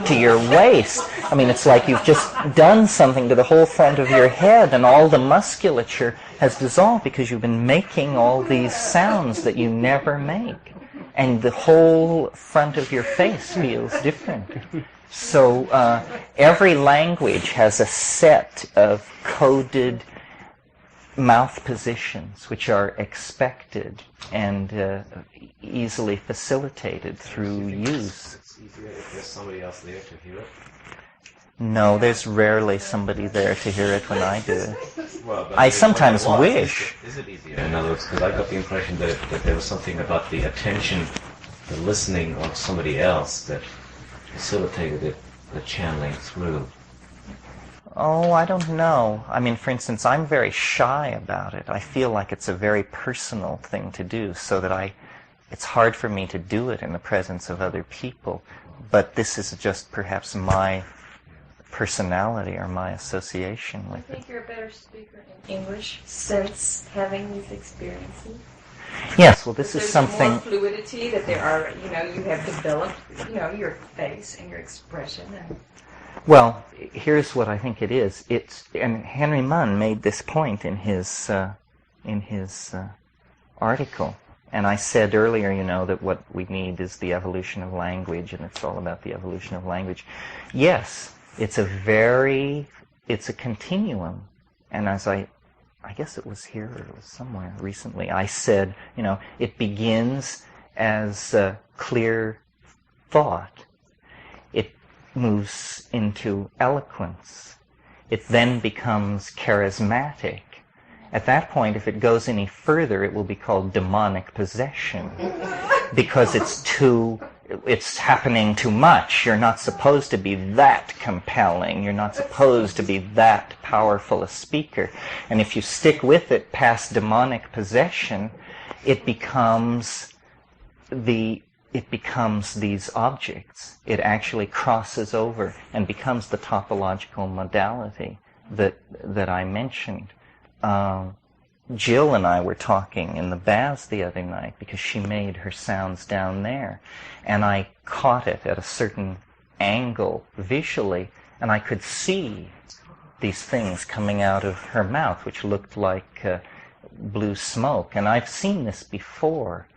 to your waist. I mean, it's like you've just done something to the whole front of your head, and all the musculature has dissolved because you've been making all these sounds that you never make. And the whole front of your face feels different. So every language has a set of coded mouth positions which are expected and easily facilitated through use. It's easier if there's somebody else there to hear it. No, there's rarely somebody there to hear it when I do it. Well, I sometimes wish. Is it easier? In other words, because I got the impression that there was something about the attention, the listening of somebody else that facilitated it, the channeling through. Oh, I don't know. I mean, for instance, I'm very shy about it. I feel like it's a very personal thing to do, so that it's hard for me to do it in the presence of other people. But this is just perhaps my personality or my association with it. I think you're a better speaker in English since having these experiences. Yes, well, this is There's something. more fluidity that there are. You have developed. Your face and your expression. And Well, here's what I think it is. And Henry Munn made this point in his article. And I said earlier, that what we need is the evolution of language, and it's all about the evolution of language. Yes, it's a continuum. And as I guess it was here or it was somewhere recently, I said, it begins as clear thought. It moves into eloquence. It then becomes charismatic. At that point, if it goes any further, it will be called demonic possession, because it's happening too much. You're not supposed to be that compelling. You're not supposed to be that powerful a speaker. And if you stick with it past demonic possession, it becomes these objects. It actually crosses over and becomes the topological modality that I mentioned. Jill and I were talking in the baths the other night because she made her sounds down there, and I caught it at a certain angle visually, and I could see these things coming out of her mouth which looked like blue smoke. And I've seen this before.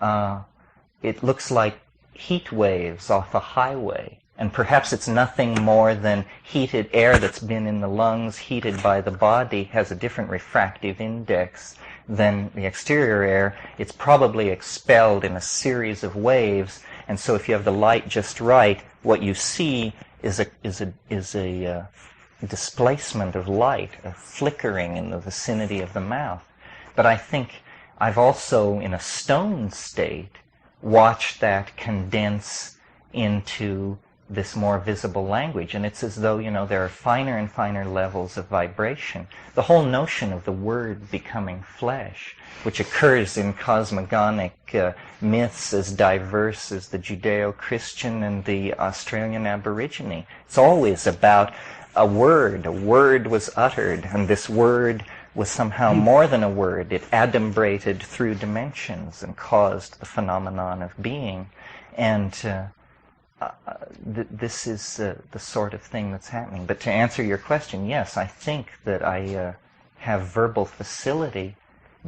It looks like heat waves off a highway. And perhaps it's nothing more than heated air that's been in the lungs, heated by the body, has a different refractive index than the exterior air. It's probably expelled in a series of waves. And so if you have the light just right, what you see is a displacement of light, a flickering in the vicinity of the mouth. But I think I've also, in a stone state, watched that condense into this more visible language. And it's as though, there are finer and finer levels of vibration. The whole notion of the word becoming flesh, which occurs in cosmogonic myths as diverse as the Judeo-Christian and the Australian Aborigine. It's always about a word. A word was uttered, and this word was somehow more than a word. It adumbrated through dimensions and caused the phenomenon of being. And this is the sort of thing that's happening. But to answer your question, yes, I think that I have verbal facility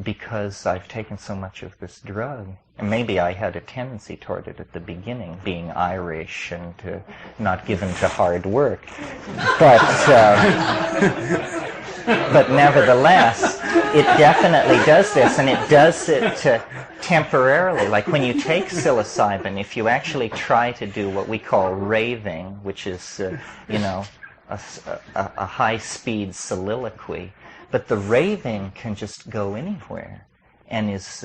because I've taken so much of this drug. And maybe I had a tendency toward it at the beginning, being Irish and not given to hard work. But nevertheless, it definitely does this, and it does it temporarily. Like when you take psilocybin, if you actually try to do what we call raving, which is, a high-speed soliloquy, but the raving can just go anywhere, and is,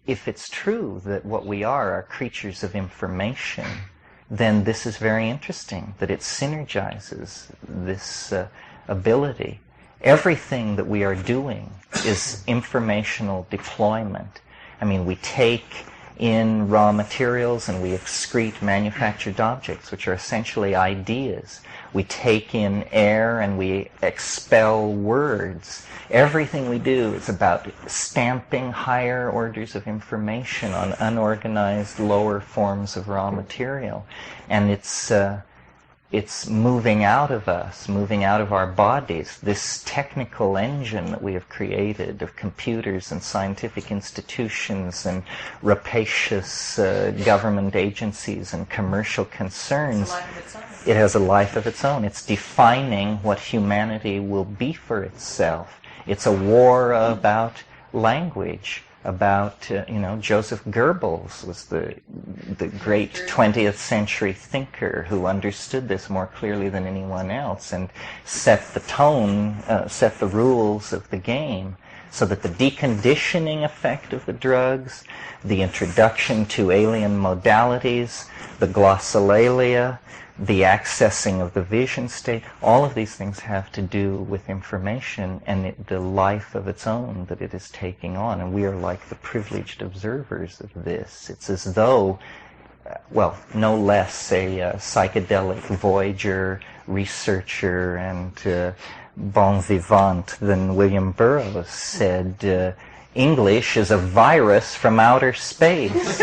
if it's true that what we are creatures of information, then this is very interesting, that it synergizes this ability. Everything that we are doing is informational deployment. I mean, we take in raw materials and we excrete manufactured objects, which are essentially ideas. We take in air and we expel words. Everything we do is about stamping higher orders of information on unorganized lower forms of raw material. And it's moving out of us, moving out of our bodies. This technical engine that we have created of computers and scientific institutions and rapacious government agencies and commercial concerns, it has a life of its own. It's defining what humanity will be for itself. It's a war about language, about, Joseph Goebbels was the great 20th century thinker who understood this more clearly than anyone else and set the tone, set the rules of the game, so that the deconditioning effect of the drugs, the introduction to alien modalities, the glossolalia, the accessing of the vision state, all of these things have to do with information and the life of its own that it is taking on. And we are like the privileged observers of this. It's as though, no less a psychedelic voyager, researcher, and bon vivant than William Burroughs said, English is a virus from outer space.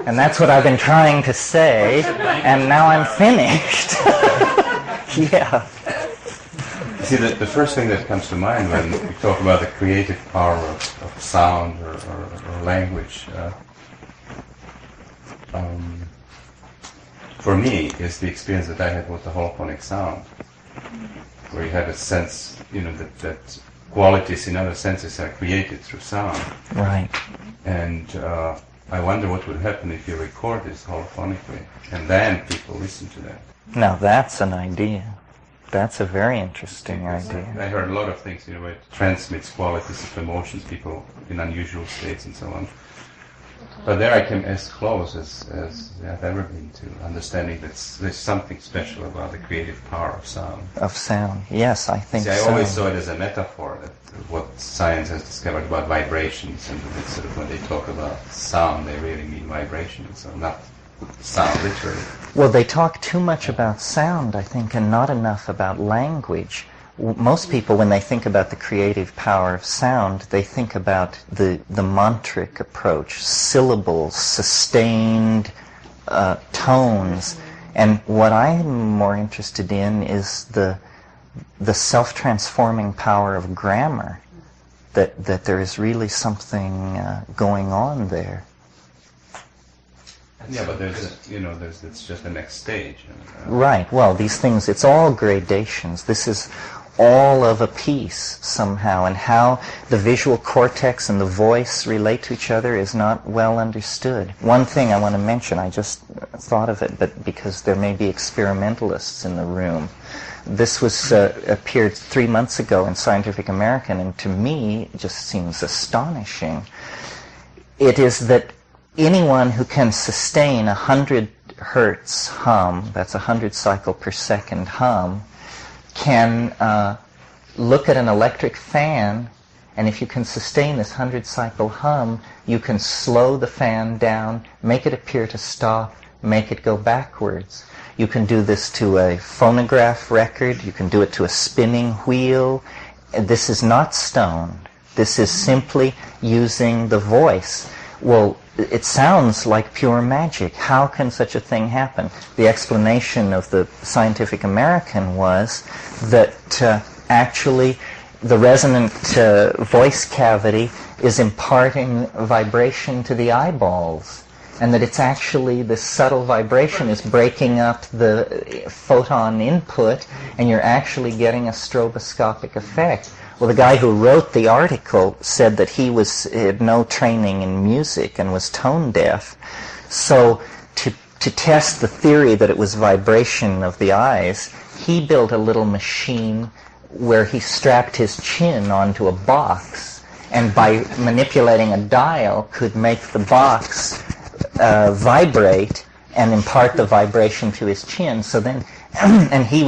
And that's what I've been trying to say, and now I'm finished. Yeah. See, the first thing that comes to mind when we talk about the creative power of sound or language, for me, is the experience that I had with the holophonic sound, where you had a sense, that qualities in other senses are created through sound. Right. And I wonder what would happen if you record this holophonically, and then people listen to that. Now that's an idea. That's a very interesting idea. I heard a lot of things, where it transmits qualities of emotions, people in unusual states and so on. But there I came as close as I've ever been to understanding that there's something special about the creative power of sound. Of sound, yes, I think so. I always saw it as a metaphor, that what science has discovered about vibrations, and it's sort of when they talk about sound, they really mean vibrations, so not sound literally. Well, they talk too much about sound, I think, and not enough about language. Most people, when they think about the creative power of sound, they think about the mantric approach, syllables, sustained tones. And what I'm more interested in is the self-transforming power of grammar, that there is really something going on there. Yeah, but it's just the next stage. Right. Well, these things, it's all gradations. This is all of a piece somehow, and how the visual cortex and the voice relate to each other is not well understood. One thing I want to mention, I just thought of it, but because there may be experimentalists in the room. This was appeared 3 months ago in Scientific American, and to me it just seems astonishing. It is that anyone who can sustain 100 hertz hum, that's 100 cycle per second hum, can look at an electric fan, and if you can sustain this 100 cycle hum, you can slow the fan down, make it appear to stop, make it go backwards. You can do this to a phonograph record, you can do it to a spinning wheel. This is not stoned. This is simply using the voice. Well, it sounds like pure magic. How can such a thing happen? The explanation of the Scientific American was that actually the resonant voice cavity is imparting vibration to the eyeballs, and that it's actually this subtle vibration is breaking up the photon input, and you're actually getting a stroboscopic effect. Well, the guy who wrote the article said that he had no training in music and was tone deaf. So to test the theory that it was vibration of the eyes, he built a little machine where he strapped his chin onto a box, and by manipulating a dial could make the box vibrate and impart the vibration to his chin. So then, and he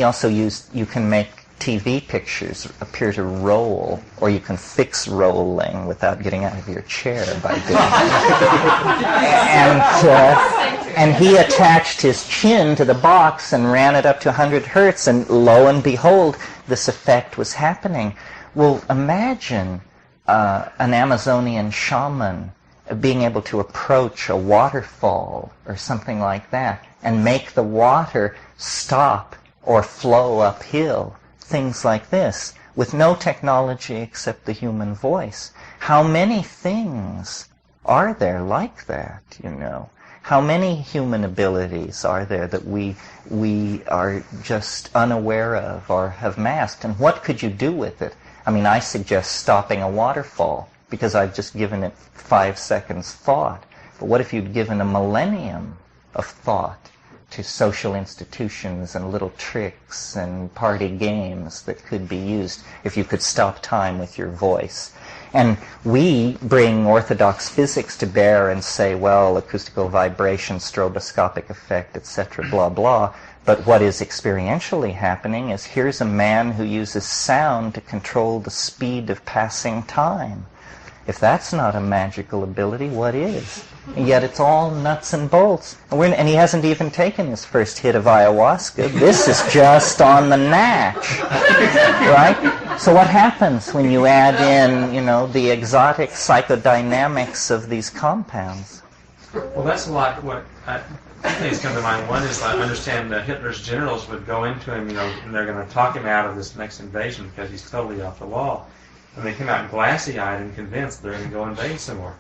also used, you can make TV pictures appear to roll, or you can fix rolling without getting out of your chair by doing it. And he attached his chin to the box and ran it up to 100 hertz, and lo and behold, this effect was happening. Well, imagine an Amazonian shaman being able to approach a waterfall or something like that and make the water stop or flow uphill. Things like this, with no technology except the human voice. How many things are there like that, you know? How many human abilities are there that we are just unaware of or have masked? And what could you do with it? I mean, I suggest stopping a waterfall, because I've just given it 5 seconds thought. But what if you'd given a millennium of thought to social institutions and little tricks and party games that could be used if you could stop time with your voice? And we bring orthodox physics to bear and say, well, acoustical vibration, stroboscopic effect, etc., blah, blah. But what is experientially happening is, here's a man who uses sound to control the speed of passing time. If that's not a magical ability, what is? And yet it's all nuts and bolts. And he hasn't even taken his first hit of ayahuasca. This is just on the natch, right? So what happens when you add in, you know, the exotic psychodynamics of these compounds? Well, that's a lot what things come to mind. One is, I understand that Hitler's generals would go into him, you know, and they're going to talk him out of this next invasion because he's totally off the wall. And they come out glassy-eyed and convinced they're going to go invade some more.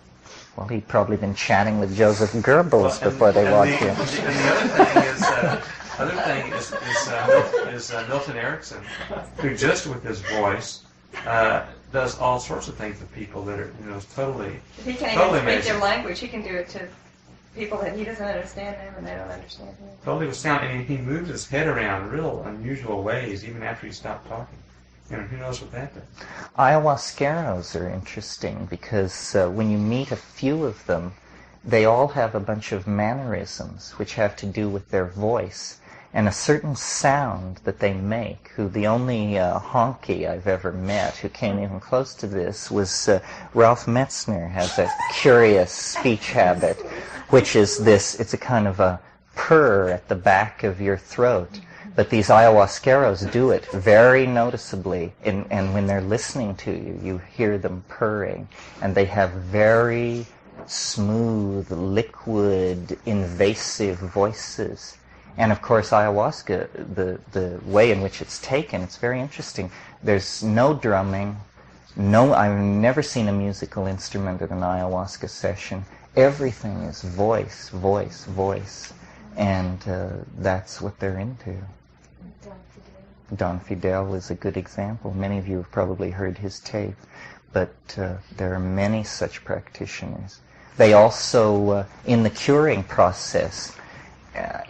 Well, he'd probably been chatting with Joseph Goebbels before they walked in. And the other thing is Milton Erickson, who just with his voice does all sorts of things to people that are, you know, totally He can't totally even speak amazing. their language. He can do it to people that he doesn't understand them and they don't understand him. Totally with sound, and he moves his head around in real unusual ways, even after he stopped talking. You know, who knows what that does? Ayahuasqueros are interesting because when you meet a few of them, they all have a bunch of mannerisms which have to do with their voice and a certain sound that they make. The only honky I've ever met who came even close to this was Ralph Metzner. Has a curious speech habit, which is this, it's a kind of a purr at the back of your throat. But these ayahuasqueros do it very noticeably, and when they're listening to you, you hear them purring, and they have very smooth, liquid, invasive voices. And of course, ayahuasca, the way in which it's taken, it's very interesting. There's no drumming, I've never seen a musical instrument at an ayahuasca session. Everything is voice, voice, voice, and that's what they're into. Don Fidel is a good example. Many of you have probably heard his tape, but there are many such practitioners. They also, in the curing process,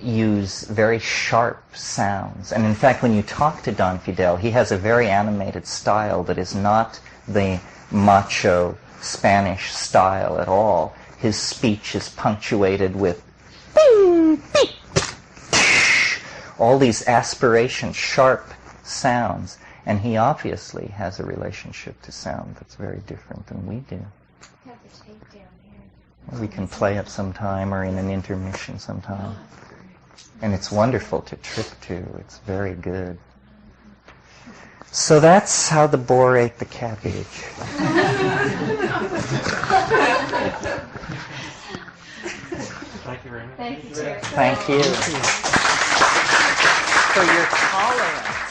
use very sharp sounds. And in fact, when you talk to Don Fidel, he has a very animated style that is not the macho Spanish style at all. His speech is punctuated with bing, beep, all these aspirations, sharp sounds, and he obviously has a relationship to sound that's very different than we do. I have the tape down here. We can play it sometime or in an intermission sometime. And it's wonderful to trip to. It's very good. So that's how the boar ate the cabbage. Thank you very much. Thank you, Terry. Thank you for your tolerance.